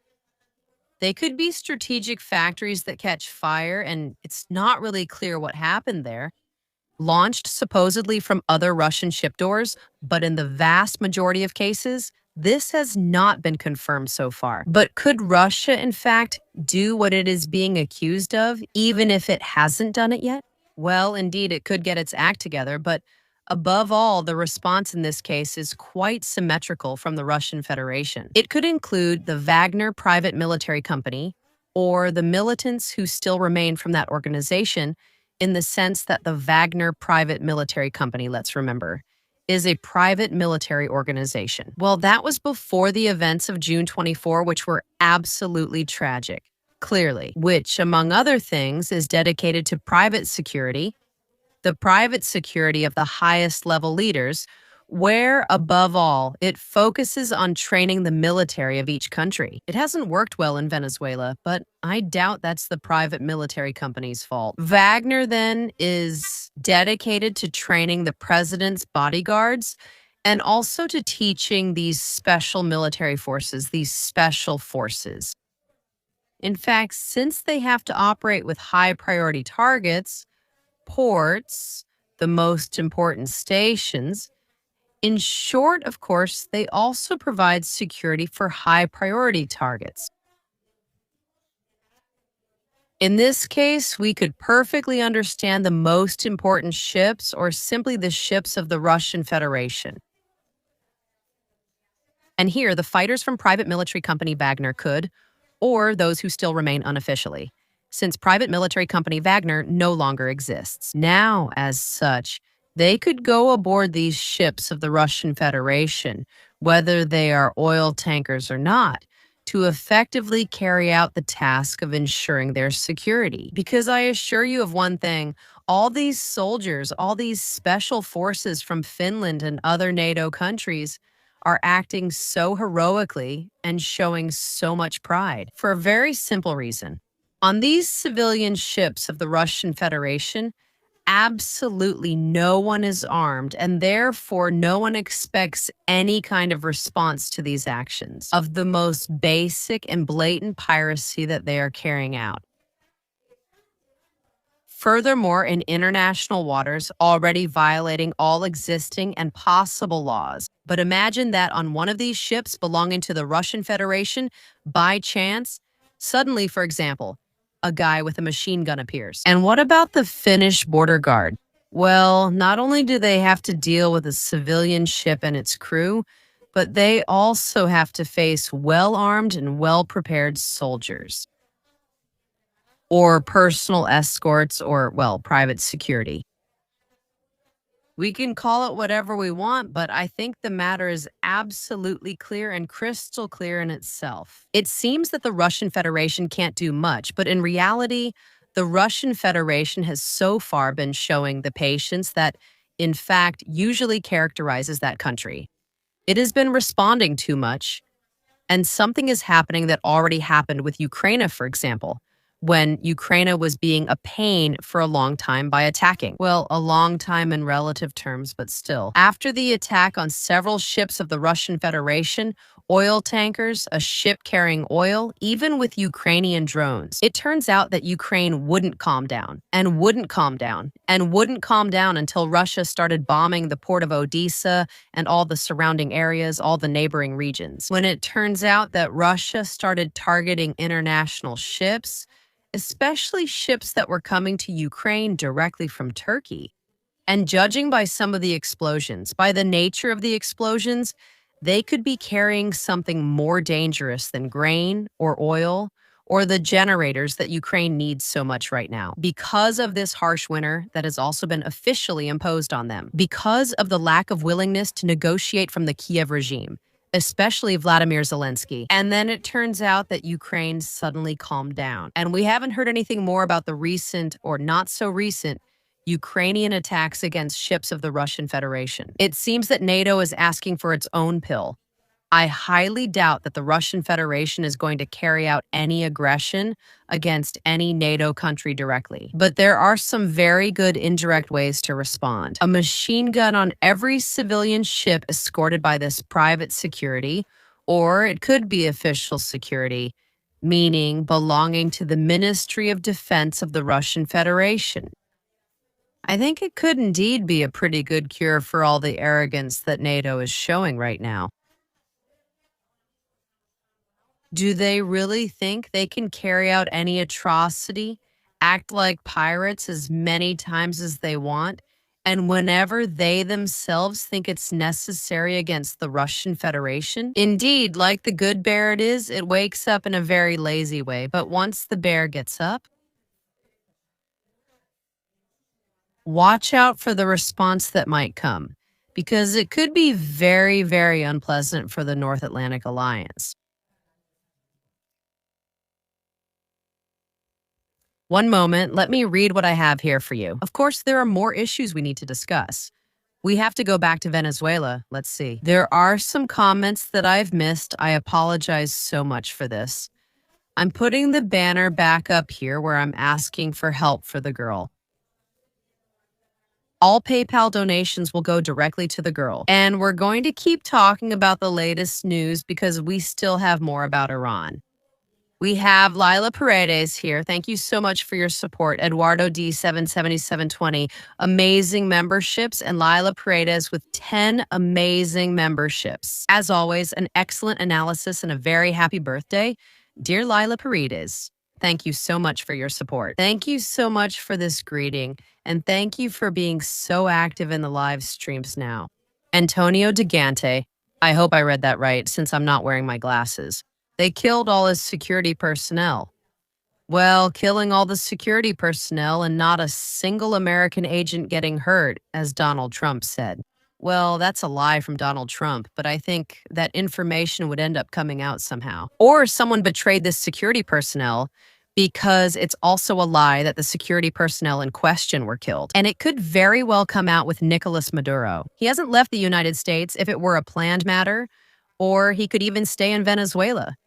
They could be strategic factories that catch fire, and it's not really clear what happened there, launched supposedly from other Russian shipdoors, but in the vast majority of cases, this has not been confirmed so far. But could Russia, in fact, do what it is being accused of, even if it hasn't done it yet? Well, indeed, it could get its act together, but above all, the response in this case is quite symmetrical from the Russian Federation. It could include the Wagner private military company or the militants who still remain from that organization, in the sense that the Wagner private military company, let's remember, is a private military organization. Well, that was before the events of June 24, which were absolutely tragic, clearly, which, among other things, is dedicated to private security, the private security of the highest level leaders, where, above all, it focuses on training the military of each country. It hasn't worked well in Venezuela, but I doubt that's the private military company's fault. Wagner, then, is dedicated to training the president's bodyguards and also to teaching these special military forces, these special forces. In fact, since they have to operate with high priority targets, ports, the most important stations, in short, of course, they also provide security for high priority targets. In this case, we could perfectly understand the most important ships or simply the ships of the Russian Federation. And here, the fighters from private military company Wagner could, or those who still remain unofficially, since private military company Wagner no longer exists. Now, as such, they could go aboard these ships of the Russian Federation, whether they are oil tankers or not, to effectively carry out the task of ensuring their security. Because I assure you of one thing, all these soldiers, all these special forces from Finland and other NATO countries are acting so heroically and showing so much pride for a very simple reason. On these civilian ships of the Russian Federation, absolutely no one is armed, and therefore no one expects any kind of response to these actions of the most basic and blatant piracy that they are carrying out. Furthermore, in international waters, already violating all existing and possible laws. But imagine that on one of these ships belonging to the Russian Federation, by chance, suddenly, for example, a guy with a machine gun appears. And what about the Finnish border guard? Well, not only do they have to deal with a civilian ship and its crew, but they also have to face well-armed and well-prepared soldiers, or personal escorts, or, well, private security. We can call it whatever we want, but I think the matter is absolutely clear and crystal clear in itself. It seems that the Russian Federation can't do much, but in reality, the Russian Federation has so far been showing the patience that, in fact, usually characterizes that country. It has been responding too much, and something is happening that already happened with Ukraine, for example, when Ukraine was being a pain for a long time by attacking. Well, a long time in relative terms, but still. After the attack on several ships of the Russian Federation, oil tankers, a ship carrying oil, even with Ukrainian drones, it turns out that Ukraine wouldn't calm down and wouldn't calm down and wouldn't calm down until Russia started bombing the port of Odessa and all the surrounding areas, all the neighboring regions. When it turns out that Russia started targeting international ships, especially ships that were coming to Ukraine directly from Turkey. And judging by some of the explosions, by the nature of the explosions, they could be carrying something more dangerous than grain or oil or the generators that Ukraine needs so much right now. Because of this harsh winter that has also been officially imposed on them, because of the lack of willingness to negotiate from the Kiev regime, especially Vladimir Zelensky. And then it turns out that Ukraine suddenly calmed down. And we haven't heard anything more about the recent or not so recent Ukrainian attacks against ships of the Russian Federation. It seems that NATO is asking for its own pill. I highly doubt that the Russian Federation is going to carry out any aggression against any NATO country directly. But there are some very good indirect ways to respond. A machine gun on every civilian ship escorted by this private security, or it could be official security, meaning belonging to the Ministry of Defense of the Russian Federation. I think it could indeed be a pretty good cure for all the arrogance that NATO is showing right now. Do they really think they can carry out any atrocity, act like pirates as many times as they want, and whenever they themselves think it's necessary against the Russian Federation? Indeed, like the good bear it is, it wakes up in a very lazy way, but once the bear gets up, watch out for the response that might come, because it could be very, very unpleasant for the North Atlantic Alliance. One moment, let me read what I have here for you. Of course, there are more issues we need to discuss. We have to go back to Venezuela. Let's see. There are some comments that I've missed. I apologize so much for this. I'm putting the banner back up here where I'm asking for help for the girl. All PayPal donations will go directly to the girl. And we're going to keep talking about the latest news because we still have more about Iran. We have Lila Paredes here. Thank you so much for your support. Eduardo D77720, amazing memberships, and Lila Paredes with 10 amazing memberships. As always, an excellent analysis and a very happy birthday. Dear Lila Paredes, thank you so much for your support. Thank you so much for this greeting, and thank you for being so active in the live streams now. Antonio Digante, I hope I read that right since I'm not wearing my glasses. They killed all his security personnel. Well, killing all the security personnel and not a single American agent getting hurt, as Donald Trump said. Well, that's a lie from Donald Trump, but I think that information would end up coming out somehow. Or someone betrayed this security personnel because it's also a lie that the security personnel in question were killed. And it could very well come out with Nicolas Maduro. He hasn't left the United States if it were a planned matter, or he could even stay in Venezuela.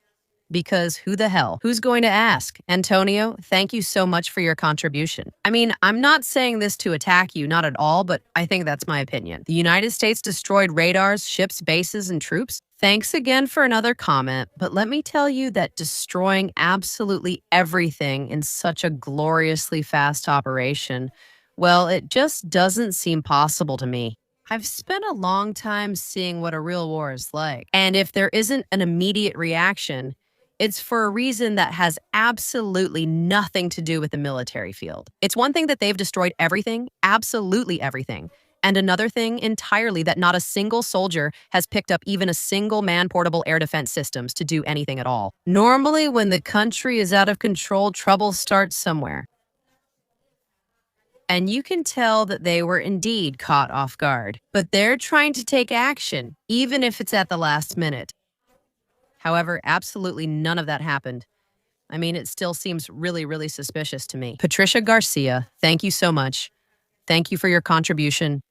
Because who the hell? Who's going to ask? Antonio, thank you so much for your contribution. I mean, I'm not saying this to attack you, not at all, but I think that's my opinion. The United States destroyed radars, ships, bases, and troops. Thanks again for another comment, but let me tell you that destroying absolutely everything in such a gloriously fast operation, well, it just doesn't seem possible to me. I've spent a long time seeing what a real war is like. And if there isn't an immediate reaction, it's for a reason that has absolutely nothing to do with the military field. It's one thing that they've destroyed everything, absolutely everything, and another thing entirely that not a single soldier has picked up even a single man-portable air defense systems to do anything at all. Normally, when the country is out of control, trouble starts somewhere. And you can tell that they were indeed caught off guard. But they're trying to take action, even if it's at the last minute. However, absolutely none of that happened. I mean, it still seems really, really suspicious to me. Patricia Garcia, thank you so much. Thank you for your contribution.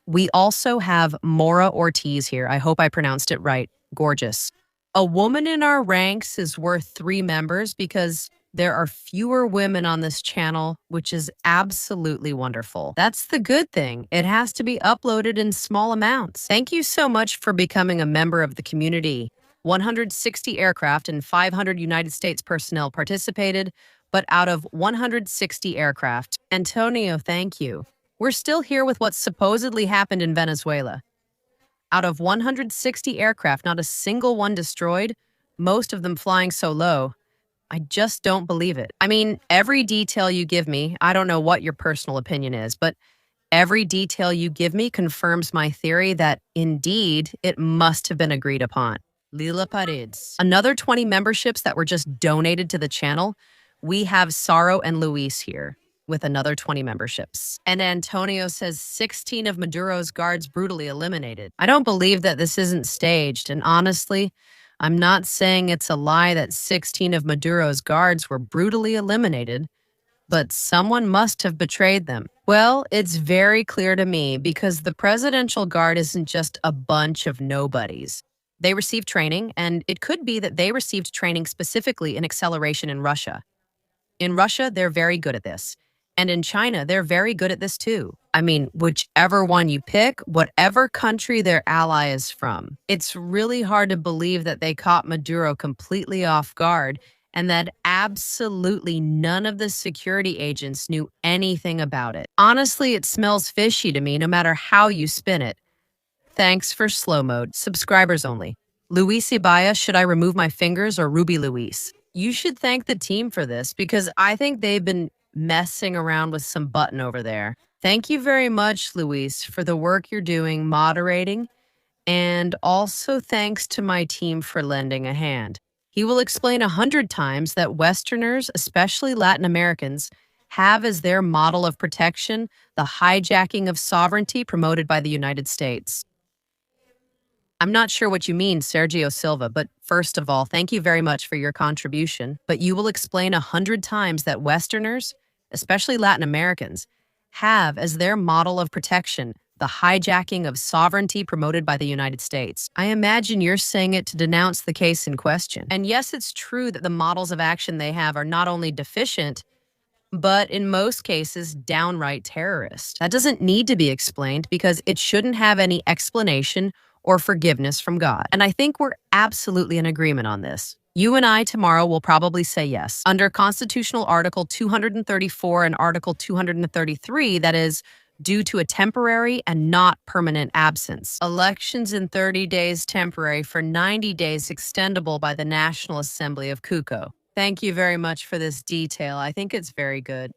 We also have Mora Ortiz here. I hope I pronounced it right. Gorgeous. A woman in our ranks is worth 3 members because There are fewer women on this channel, which is absolutely wonderful. That's the good thing. It has to be uploaded in small amounts. Thank you so much for becoming a member of the community. 160 aircraft and 500 United States personnel participated, but out of 160 aircraft, Antonio, thank you. We're still here with what supposedly happened in Venezuela. Out of 160 aircraft, not a single one destroyed, most of them flying so low. I just don't believe it. I mean, every detail you give me, I don't know what your personal opinion is, but every detail you give me confirms my theory that indeed it must have been agreed upon. Lila Paredes. Another 20 memberships that were just donated to the channel. We have Saro and Luis here with another 20 memberships. And Antonio says 16 of Maduro's guards brutally eliminated. I don't believe that this isn't staged, and honestly, I'm not saying it's a lie that 16 of Maduro's guards were brutally eliminated, but someone must have betrayed them. Well, it's very clear to me because the Presidential Guard isn't just a bunch of nobodies. They received training, and it could be that they received training specifically in acceleration in Russia. In Russia, they're very good at this. And in China, they're very good at this too. I mean, whichever one you pick, whatever country their ally is from. It's really hard to believe that they caught Maduro completely off guard and that absolutely none of the security agents knew anything about it. Honestly, it smells fishy to me no matter how you spin it. Thanks for slow mode. Subscribers only. Luis Ibaya, should I remove my fingers or Ruby Luis? You should thank the team for this because I think they've been messing around with some button over there. Thank you very much, Luis, for the work you're doing moderating, and also thanks to my team for lending a hand. He will explain 100 times that Westerners, especially Latin Americans, have as their model of protection the hijacking of sovereignty promoted by the United States. I'm not sure what you mean, Sergio Silva, but first of all, thank you very much for your contribution. But you will explain 100 times that Westerners, especially Latin Americans, have as their model of protection the hijacking of sovereignty promoted by the United States. I imagine you're saying it to denounce the case in question. And yes, it's true that the models of action they have are not only deficient, but in most cases, downright terrorist. That doesn't need to be explained because it shouldn't have any explanation or forgiveness from God. And I think we're absolutely in agreement on this. You and I tomorrow will probably say yes. Under Constitutional Article 234 and Article 233, that is, due to a temporary and not permanent absence. Elections in 30 days temporary for 90 days extendable by the National Assembly of Cuco. Thank you very much for this detail. I think it's very good.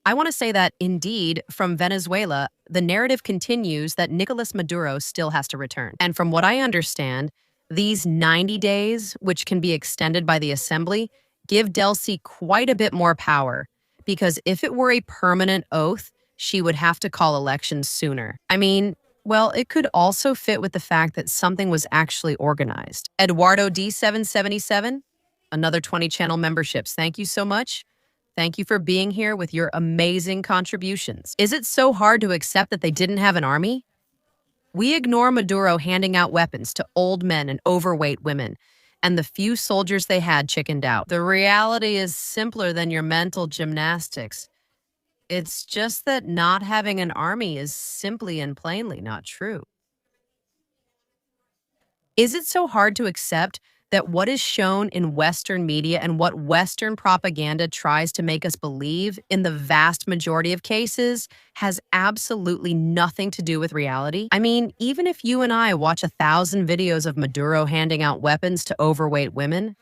I want to say that, indeed, from Venezuela, the narrative continues that Nicolas Maduro still has to return. And from what I understand, these 90 days, which can be extended by the Assembly, give Delcy quite a bit more power, because if it were a permanent oath, she would have to call elections sooner. I mean, well, it could also fit with the fact that something was actually organized. Eduardo D777, another 20 channel memberships. Thank you so much. Thank you for being here with your amazing contributions. Is it so hard to accept that they didn't have an army? We ignore Maduro handing out weapons to old men and overweight women, and the few soldiers they had chickened out. The reality is simpler than your mental gymnastics. It's just that not having an army is simply and plainly not true. Is it so hard to accept that what is shown in Western media and what Western propaganda tries to make us believe in the vast majority of cases has absolutely nothing to do with reality? I mean, even if you and I watch 1,000 videos of Maduro handing out weapons to overweight women,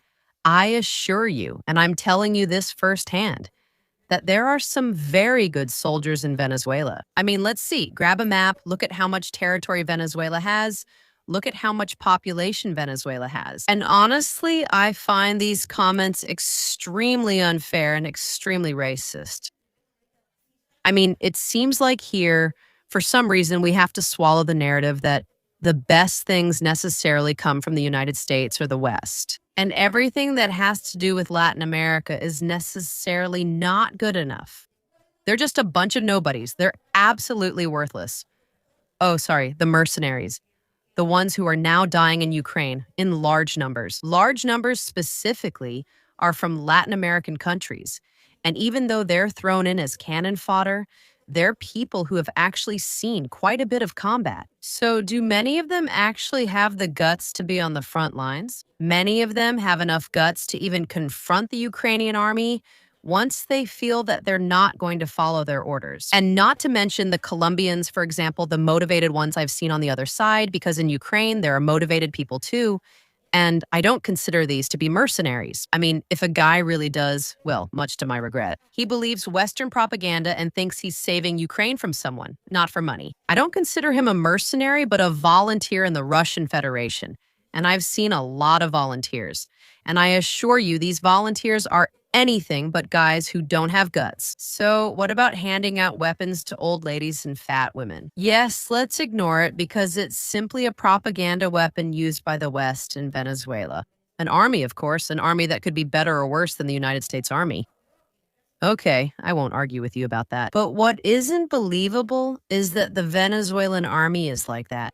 I assure you, and I'm telling you this firsthand, that there are some very good soldiers in Venezuela. I mean, let's see. Grab a map, look at how much territory Venezuela has, look at how much population Venezuela has. And honestly, I find these comments extremely unfair and extremely racist. I mean, it seems like here, for some reason, we have to swallow the narrative that the best things necessarily come from the United States or the West. And everything that has to do with Latin America is necessarily not good enough. They're just a bunch of nobodies. They're absolutely worthless. Oh, sorry, the mercenaries. The ones who are now dying in Ukraine in large numbers. Large numbers specifically are from Latin American countries. And even though they're thrown in as cannon fodder, they're people who have actually seen quite a bit of combat. So, do many of them actually have the guts to be on the front lines? Many of them have enough guts to even confront the Ukrainian army once they feel that they're not going to follow their orders. And not to mention the Colombians, for example, the motivated ones I've seen on the other side, because in Ukraine, there are motivated people too. And I don't consider these to be mercenaries. I mean, if a guy really does, well, much to my regret, he believes Western propaganda and thinks he's saving Ukraine from someone, not for money. I don't consider him a mercenary, but a volunteer in the Russian Federation. And I've seen a lot of volunteers. And I assure you, these volunteers are anything but guys who don't have guts. So, what about handing out weapons to old ladies and fat women? Yes, let's ignore it because it's simply a propaganda weapon used by the West in Venezuela. An army, of course, an army that could be better or worse than the United States Army. Okay, I won't argue with you about that. But what isn't believable is that the Venezuelan army is like that.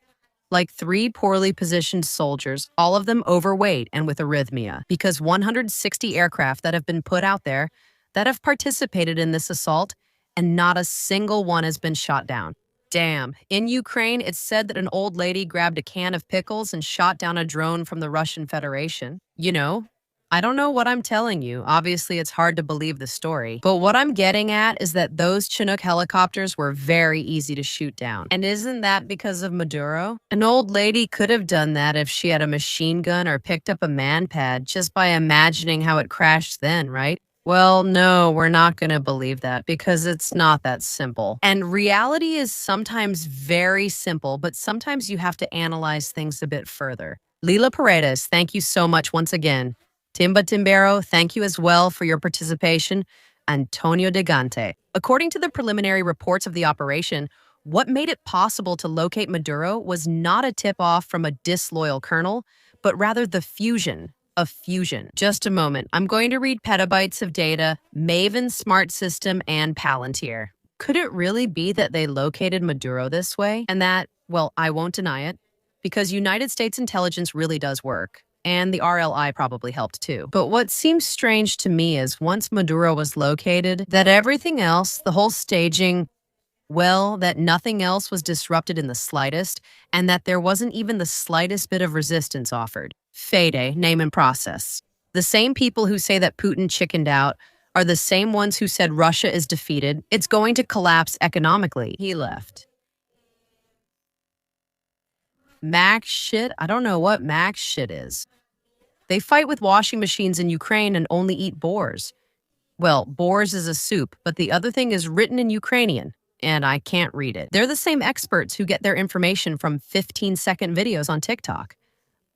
Like three poorly positioned soldiers, all of them overweight and with arrhythmia, because 160 aircraft that have been put out there that have participated in this assault, and not a single one has been shot down. Damn. In Ukraine, it's said that an old lady grabbed a can of pickles and shot down a drone from the Russian Federation. I don't know what I'm telling you. Obviously, it's hard to believe the story. But what I'm getting at is that those Chinook helicopters were very easy to shoot down. And isn't that because of Maduro? An old lady could have done that if she had a machine gun or picked up a manpad just by imagining how it crashed then, right? Well, no, we're not going to believe that because it's not that simple. And reality is sometimes very simple, but sometimes you have to analyze things a bit further. Lila Paredes, thank you so much once again. Timba Timbero, thank you as well for your participation. Antonio De Gante. According to the preliminary reports of the operation, what made it possible to locate Maduro was not a tip-off from a disloyal colonel, but rather the fusion of fusion. Just a moment. I'm going to read petabytes of data, Maven Smart System, and Palantir. Could it really be that they located Maduro this way? And that, well, I won't deny it, because United States intelligence really does work. And the RLI probably helped too. But what seems strange to me is once Maduro was located, that everything else, the whole staging, well, that nothing else was disrupted in the slightest, and that there wasn't even the slightest bit of resistance offered. Fede, name and process. The same people who say that Putin chickened out are the same ones who said Russia is defeated. It's going to collapse economically. He left. Max shit? I don't know what Max shit is. They fight with washing machines in Ukraine and only eat boars. Well, boars is a soup, but the other thing is written in Ukrainian, and I can't read it. They're the same experts who get their information from 15-second videos on TikTok.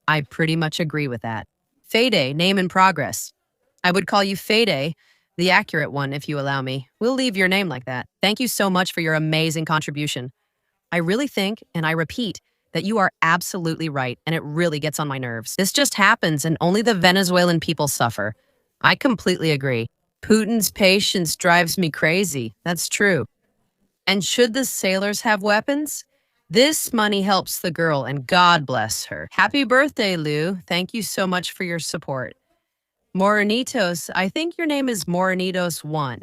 I pretty much agree with that. Fede, name in progress. I would call you Fede, the accurate one, if you allow me. We'll leave your name like that. Thank you so much for your amazing contribution. I really think, and I repeat, that you are absolutely right, and it really gets on my nerves. This just happens, and only the Venezuelan people suffer. I completely agree. Putin's patience drives me crazy. That's true. And should the sailors have weapons? This money helps the girl, and God bless her. Happy birthday, Lou. Thank you so much for your support. Moranitos, I think your name is Moranitos1.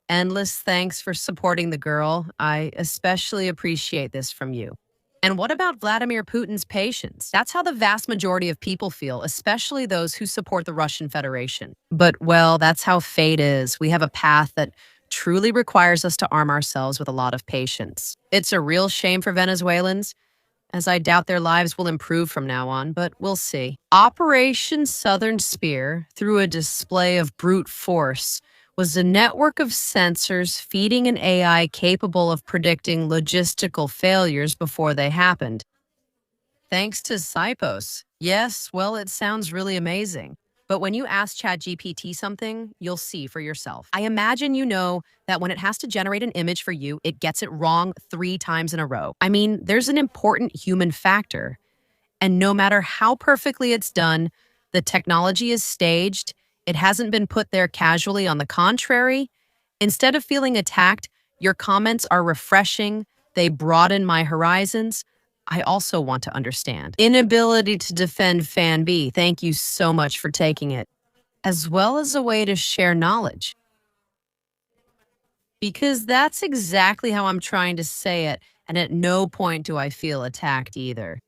Endless thanks for supporting the girl. I especially appreciate this from you. And what about Vladimir Putin's patience? That's how the vast majority of people feel, especially those who support the Russian Federation. But, well, that's how fate is. We have a path that truly requires us to arm ourselves with a lot of patience. It's a real shame for Venezuelans, as I doubt their lives will improve from now on, but we'll see. Operation Southern Spear, through a display of brute force, was a network of sensors feeding an AI capable of predicting logistical failures before they happened. Thanks to Sipos. Yes, well, it sounds really amazing. But when you ask ChatGPT something, you'll see for yourself. I imagine you know that when it has to generate an image for you, it gets it wrong 3 times in a row. I mean, there's an important human factor. And no matter how perfectly it's done, the technology is staged. It hasn't been put there casually. On the contrary, instead of feeling attacked, your comments are refreshing. They broaden my horizons. I also want to understand. Inability to defend Fan B. Thank you so much for taking it. as well as a way to share knowledge. Because that's exactly how I'm trying to say it, and at no point do I feel attacked either.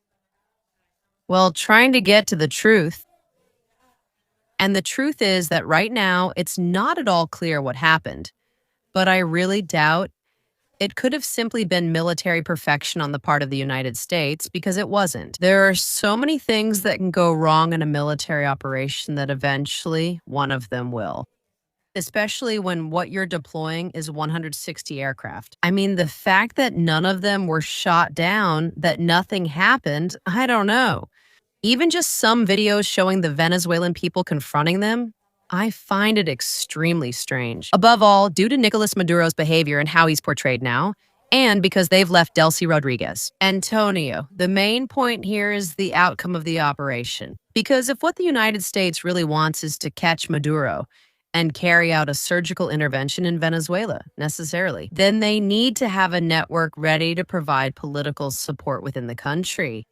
Well, trying to get to the truth. And the truth is that right now, it's not at all clear what happened, but I really doubt it could have simply been military perfection on the part of the United States because it wasn't. There are so many things that can go wrong in a military operation that eventually one of them will. Especially when what you're deploying is 160 aircraft. I mean, the fact that none of them were shot down, that nothing happened, I don't know. Even just some videos showing the Venezuelan people confronting them, I find it extremely strange. Above all, due to Nicolas Maduro's behavior and how he's portrayed now, and because they've left Delcy Rodriguez. Antonio, the main point here is the outcome of the operation. Because if what the United States really wants is to catch Maduro and carry out a surgical intervention in Venezuela, necessarily, then they need to have a network ready to provide political support within the country.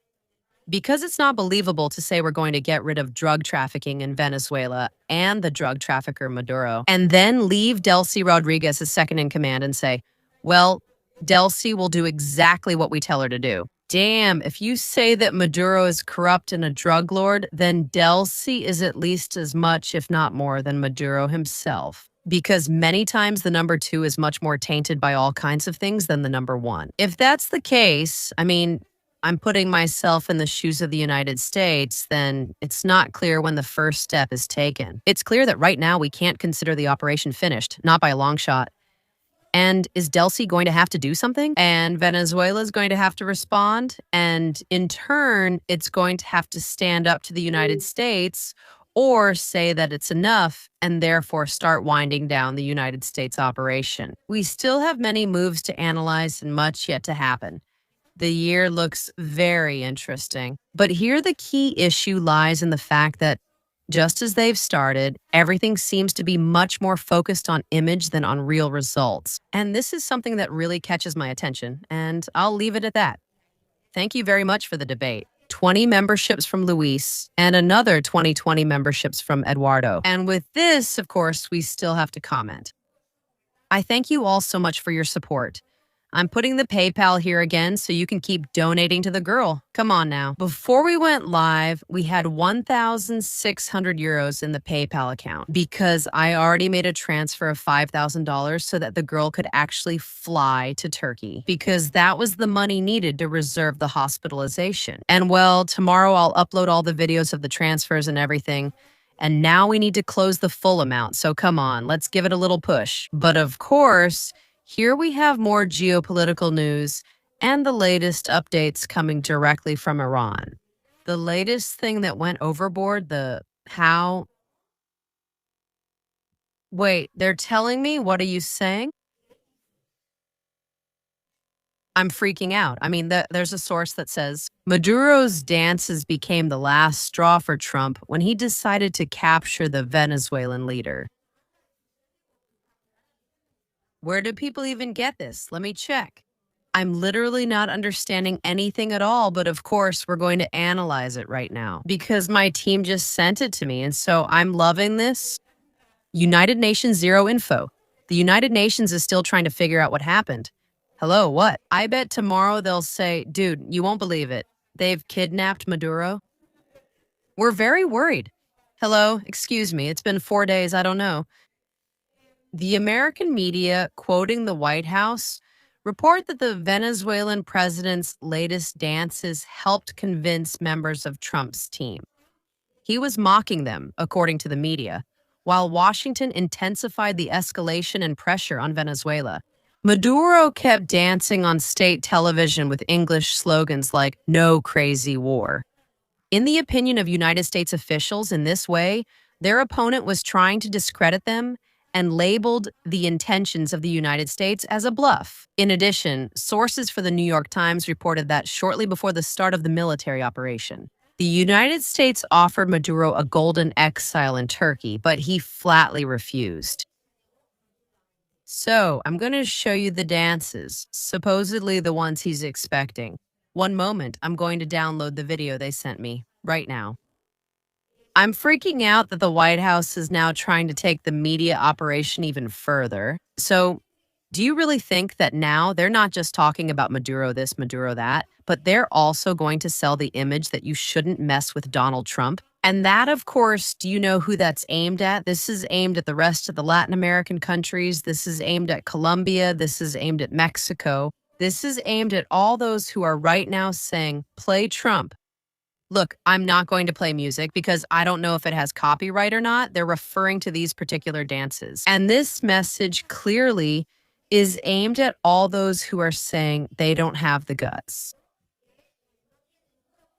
Because it's not believable to say we're going to get rid of drug trafficking in Venezuela and the drug trafficker Maduro, and then leave Delcy Rodriguez as second in command and say, well, Delcy will do exactly what we tell her to do. Damn, if you say that Maduro is corrupt and a drug lord, then Delcy is at least as much, if not more, than Maduro himself. Because many times the number two is much more tainted by all kinds of things than the number one. If that's the case, I mean, I'm putting myself in the shoes of the United States, then it's not clear when the first step is taken. It's clear that right now we can't consider the operation finished, not by a long shot. And is Delcy going to have to do something? And Venezuela is going to have to respond. And in turn, it's going to have to stand up to the United States or say that it's enough and therefore start winding down the United States operation. We still have many moves to analyze and much yet to happen. The year looks very interesting. But here the key issue lies in the fact that just as they've started, everything seems to be much more focused on image than on real results. And this is something that really catches my attention, and I'll leave it at that. Thank you very much for the debate. 20 memberships from Luis and another 20 memberships from Eduardo. And with this, of course, we still have to comment. I thank you all so much for your support. I'm putting the PayPal here again so you can keep donating to the girl. Come on now. Before we went live, we had 1,600 euros in the PayPal account because I already made a transfer of $5,000 so that the girl could actually fly to Turkey because that was the money needed to reserve the hospitalization. And well, tomorrow I'll upload all the videos of the transfers and everything. And now we need to close the full amount. So come on, let's give it a little push. But of course, here we have more geopolitical news and the latest updates coming directly from Iran. The latest thing that went overboard, Wait, they're telling me? What are you saying? I'm freaking out. I mean, there's a source that says Maduro's dances became the last straw for Trump when he decided to capture the Venezuelan leader. Where do people even get this? Let me check. I'm literally not understanding anything at all, but of course, we're going to analyze it right now because my team just sent it to me. And so I'm loving this. United Nations Zero Info. The United Nations is still trying to figure out what happened. Hello, what? I bet tomorrow they'll say, dude, you won't believe it. They've kidnapped Maduro. We're very worried. Hello, excuse me. It's been 4 days. I don't know. The American media, quoting the White House, report that the Venezuelan president's latest dances helped convince members of Trump's team. He was mocking them, according to the media, while Washington intensified the escalation and pressure on Venezuela. Maduro kept dancing on state television with English slogans like, "No crazy war." In the opinion of United States officials, in this way, their opponent was trying to discredit them and labeled the intentions of the United States as a bluff. In addition, sources for the New York Times reported that shortly before the start of the military operation, the United States offered Maduro a golden exile in Turkey, but he flatly refused. So, I'm going to show you the dances, supposedly the ones he's expecting. One moment, I'm going to download the video they sent me right now. I'm freaking out that the White House is now trying to take the media operation even further. So, do you really think that now they're not just talking about Maduro this, Maduro that, but they're also going to sell the image that you shouldn't mess with Donald Trump? And that, of course, do you know who that's aimed at? This is aimed at the rest of the Latin American countries. This is aimed at Colombia. This is aimed at Mexico. This is aimed at all those who are right now saying, play Trump. Look, I'm not going to play music because I don't know if it has copyright or not. They're referring to these particular dances. And this message clearly is aimed at all those who are saying they don't have the guts.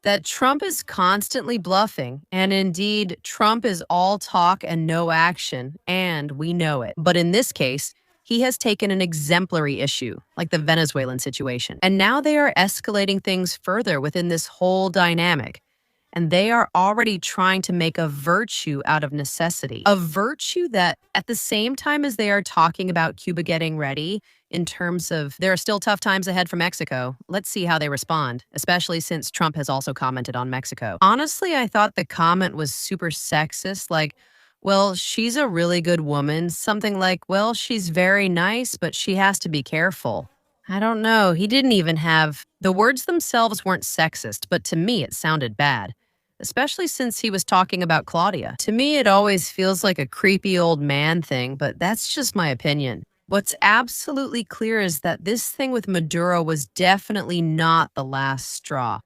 That Trump is constantly bluffing, and indeed, Trump is all talk and no action, and we know it. But in this case, he has taken an exemplary issue, like the Venezuelan situation. And now they are escalating things further within this whole dynamic. And they are already trying to make a virtue out of necessity. A virtue that, at the same time as they are talking about Cuba getting ready, in terms of there are still tough times ahead for Mexico. Let's see how they respond, especially since Trump has also commented on Mexico. Honestly, I thought the comment was super sexist, like, well, she's a really good woman. Something like, well, she's very nice, but she has to be careful. I don't know. He didn't even have the words themselves weren't sexist, but to me, it sounded bad. Especially since he was talking about Claudia. To me, it always feels like a creepy old man thing, but that's just my opinion. What's absolutely clear is that this thing with Maduro was definitely not the last straw.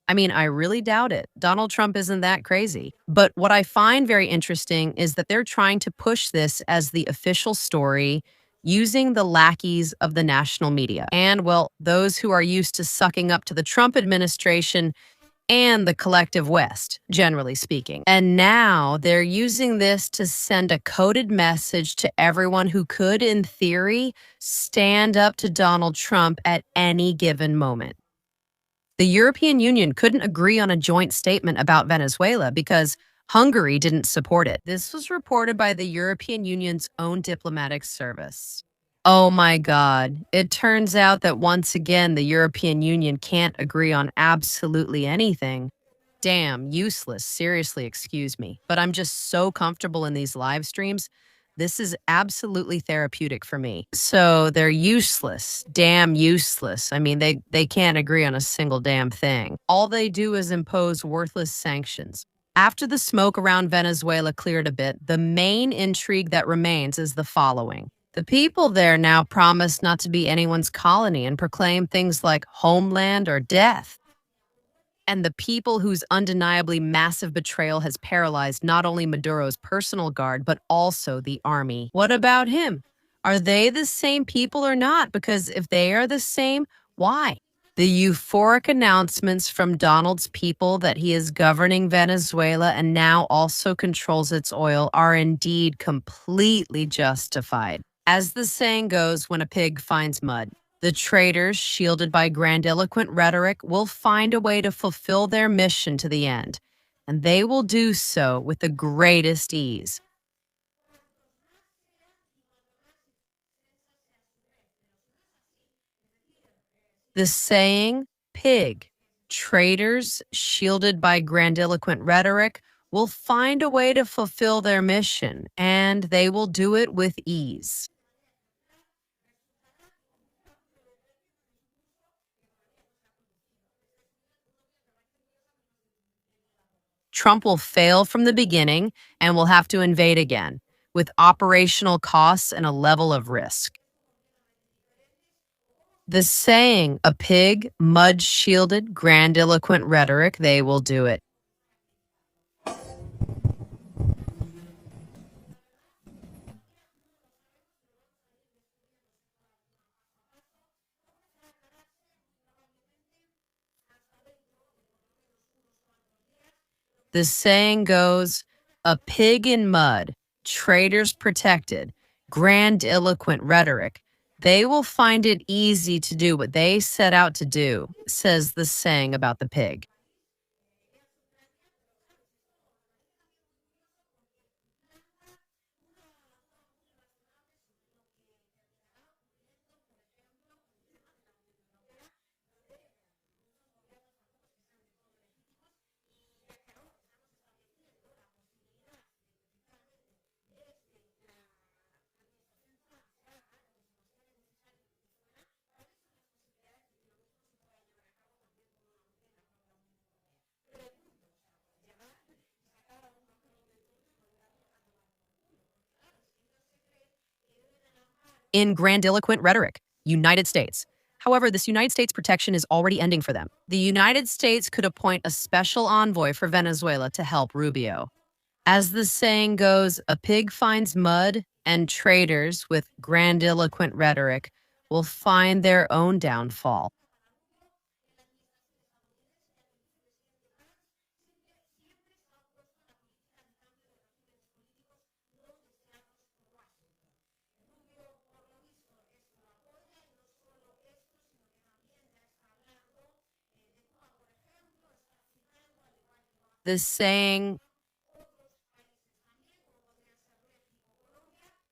I mean, I really doubt it. Donald Trump isn't that crazy. But what I find very interesting is that they're trying to push this as the official story using the lackeys of the national media. And, well, those who are used to sucking up to the Trump administration and the collective West, generally speaking. And now they're using this to send a coded message to everyone who could, in theory, stand up to Donald Trump at any given moment. The European Union couldn't agree on a joint statement about Venezuela because Hungary didn't support it. This was reported by the European Union's own diplomatic service. Oh my God. It turns out that once again, the European Union can't agree on absolutely anything. Damn, useless. Seriously, excuse me. But I'm just so comfortable in these live streams. This is absolutely therapeutic for me. So they're useless. Damn useless. I mean, they can't agree on a single damn thing. All they do is impose worthless sanctions. After the smoke around Venezuela cleared a bit, the main intrigue that remains is the following. The people there now promise not to be anyone's colony and proclaim things like homeland or death. And the people whose undeniably massive betrayal has paralyzed not only Maduro's personal guard, but also the army. What about him? Are they the same people or not? Because if they are the same, why? The euphoric announcements from Donald's people that he is governing Venezuela and now also controls its oil are indeed completely justified. As the saying goes, when a pig finds mud, the traitors, shielded by grandiloquent rhetoric, will find a way to fulfill their mission to the end, and they will do so with the greatest ease. The saying, pig, traitors, shielded by grandiloquent rhetoric, will find a way to fulfill their mission, and they will do it with ease. Trump will fail from the beginning and will have to invade again, with operational costs and a level of risk. The saying, a pig, mud-shielded, grandiloquent rhetoric, they will do it. The saying goes, a pig in mud, traitors protected, grandiloquent rhetoric. They will find it easy to do what they set out to do, says the saying about the pig. in grandiloquent rhetoric. United States. However, this United States protection is already ending for them. The United States could appoint a special envoy for Venezuela to help Rubio. As the saying goes, a pig finds mud, and traitors with grandiloquent rhetoric will find their own downfall. The saying,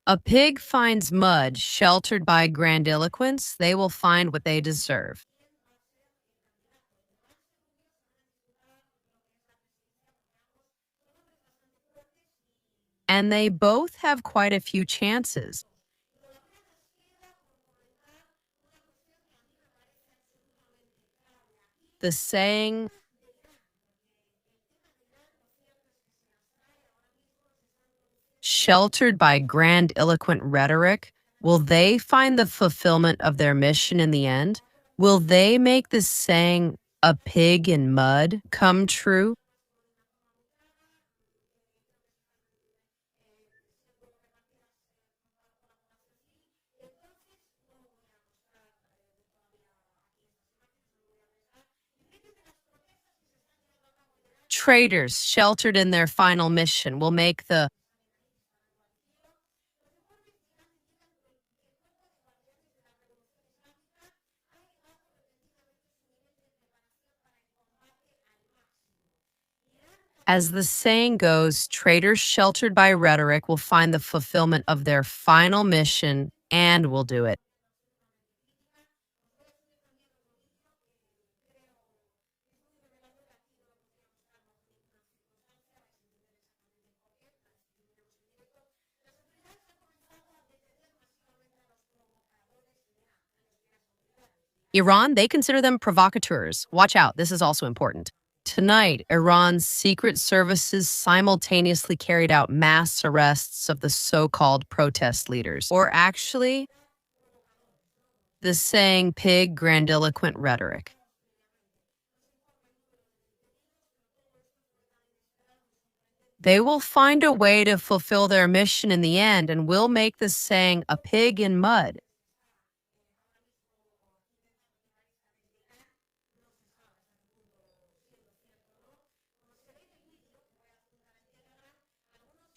a pig finds mud sheltered by grandiloquence, they will find what they deserve. And they both have quite a few chances. The saying, sheltered by grandiloquent rhetoric, will they find the fulfillment of their mission in the end? Will they make the saying, a pig in mud, come true? Traitors sheltered in their final mission will make the As the saying goes, traitors sheltered by rhetoric will find the fulfillment of their final mission and will do it. Iran, they consider them provocateurs. Watch out, this is also important. Tonight, Iran's secret services simultaneously carried out mass arrests of the so-called protest leaders. Or actually, the saying pig grandiloquent rhetoric. They will find a way to fulfill their mission in the end and will make the saying a pig in mud.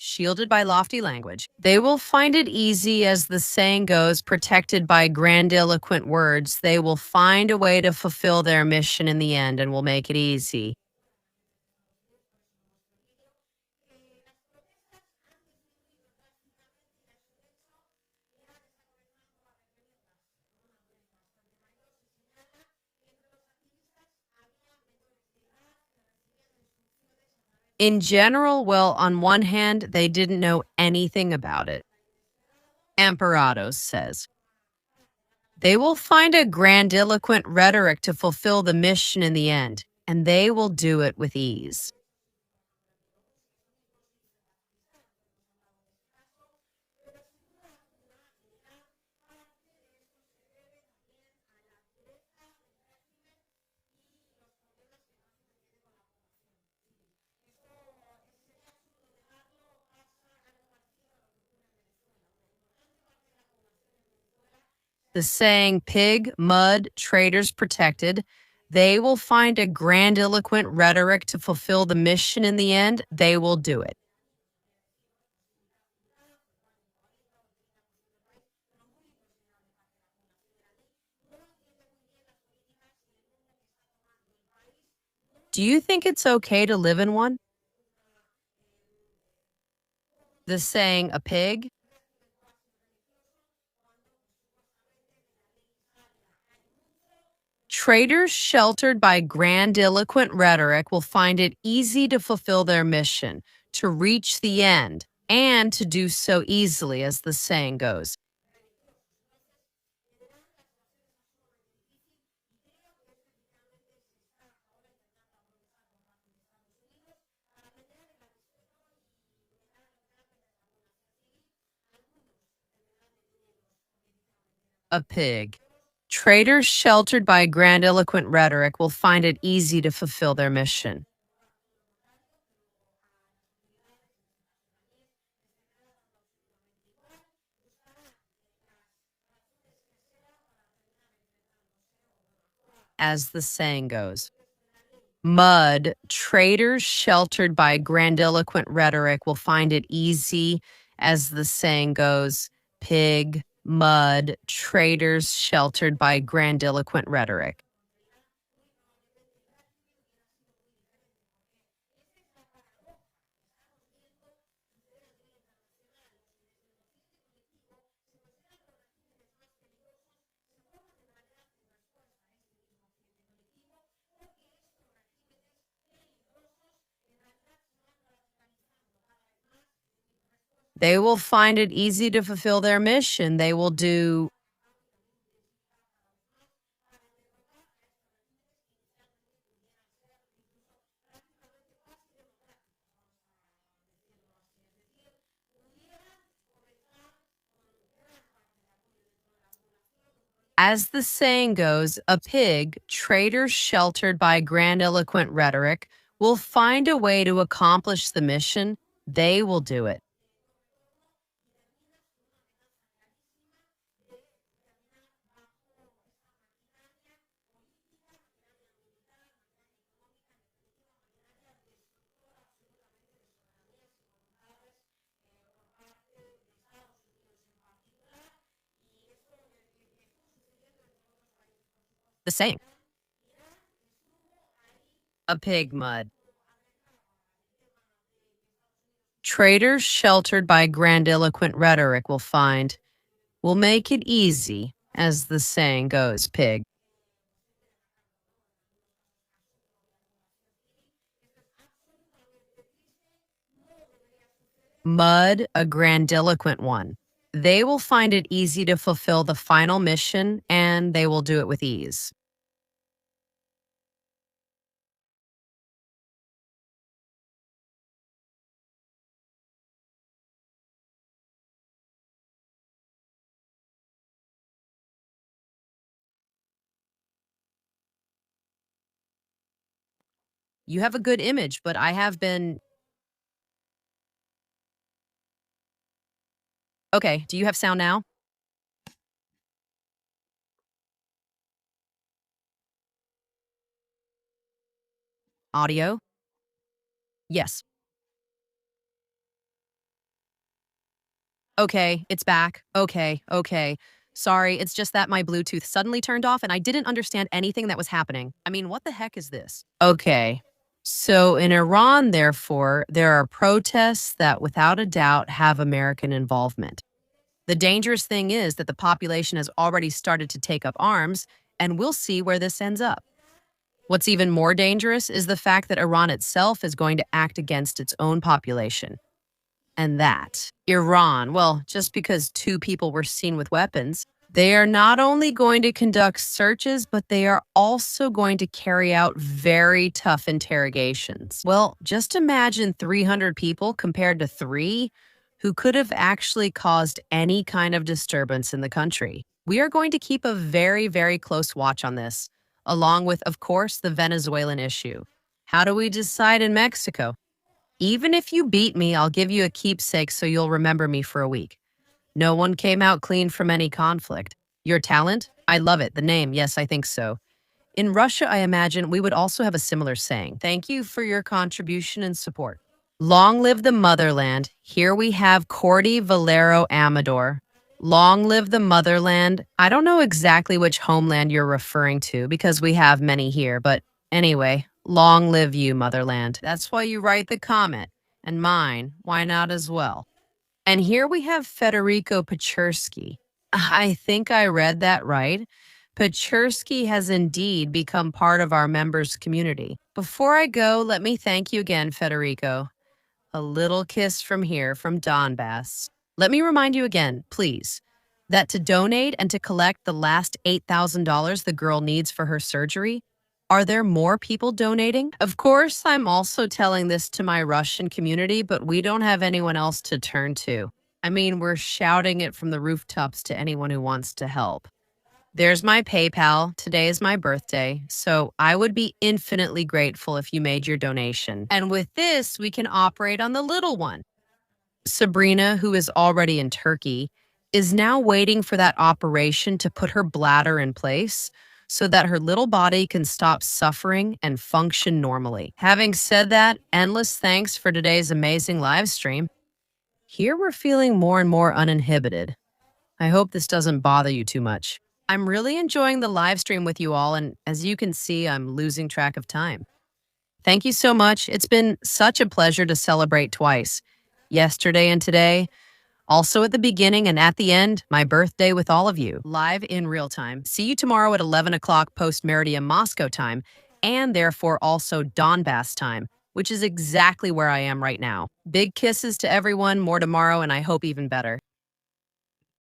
Shielded by lofty language. They will find it easy, as the saying goes, protected by grandiloquent words. They will find a way to fulfill their mission in the end and will make it easy. In general, well, on one hand, they didn't know anything about it. Amparados says, they will find a grandiloquent rhetoric to fulfill the mission in the end, and they will do it with ease. The saying, pig, mud, traitors protected, they will find a grandiloquent rhetoric to fulfill the mission in the end, they will do it. Do you think it's okay to live in one? The saying, a pig? Traitors sheltered by grandiloquent rhetoric will find it easy to fulfill their mission, to reach the end, and to do so easily, as the saying goes. A pig. Traitors sheltered by grandiloquent rhetoric will find it easy to fulfill their mission. As the saying goes, mud, traitors sheltered by grandiloquent rhetoric will find it easy, as the saying goes, pig, mud, traitors sheltered by grandiloquent rhetoric. They will find it easy to fulfill their mission. They will do as the saying goes, a pig, traitor sheltered by grandiloquent rhetoric, will find a way to accomplish the mission. They will do it. The saying, a pig mud. Traitors sheltered by grandiloquent rhetoric will make it easy, as the saying goes, pig. Mud, a grandiloquent one. They will find it easy to fulfill the final mission, and they will do it with ease. You have a good image, but I have been. Okay, do you have sound now? Audio? Yes. Okay, it's back. Okay. Sorry, it's just that my Bluetooth suddenly turned off and I didn't understand anything that was happening. I mean, what the heck is this? Okay. So in Iran, therefore, there are protests that without a doubt have American involvement. The dangerous thing is that the population has already started to take up arms, and we'll see where this ends up. What's even more dangerous is the fact that Iran itself is going to act against its own population. And that, Iran, well, just because two people were seen with weapons, they are not only going to conduct searches, but they are also going to carry out very tough interrogations. Well, just imagine 300 people compared to 3 who could have actually caused any kind of disturbance in the country. We are going to keep a very close watch on this, along with, of course, the Venezuelan issue. How do we decide in Mexico? Even if you beat me, I'll give you a keepsake so you'll remember me for a week. No one came out clean from any conflict. Your talent? I love it. The name? Yes, I think so. In Russia, I imagine we would also have a similar saying. Thank you for your contribution and support. Long live the motherland. Here we have Cordy Valero Amador. Long live the motherland. I don't know exactly which homeland you're referring to because we have many here, but anyway, long live you, motherland. That's why you write the comment. And mine, why not as well? And here we have Federico Pachersky. I think I read that right. Pachersky has indeed become part of our members' community. Before I go, let me thank you again, Federico. A little kiss from here, from Donbass. Let me remind you again, please, that to donate and to collect the last $8,000 the girl needs for her surgery, are there more people donating? Of course, I'm also telling this to my Russian community, but we don't have anyone else to turn to. I mean, we're shouting it from the rooftops to anyone who wants to help. There's my PayPal. Today is my birthday, so I would be infinitely grateful if you made your donation. And with this, we can operate on the little one. Sabrina, who is already in Turkey, is now waiting for that operation to put her bladder in place so that her little body can stop suffering and function normally. Having said that, endless thanks for today's amazing live stream. Here we're feeling more and more uninhibited. I hope this doesn't bother you too much. I'm really enjoying the live stream with you all, and as you can see, I'm losing track of time. Thank you so much. It's been such a pleasure to celebrate twice, yesterday and today, also at the beginning and at the end, my birthday with all of you, live in real time. See you tomorrow at 11 o'clock post-meridian Moscow time, and therefore also Donbass time, which is exactly where I am right now. Big kisses to everyone, more tomorrow, and I hope even better.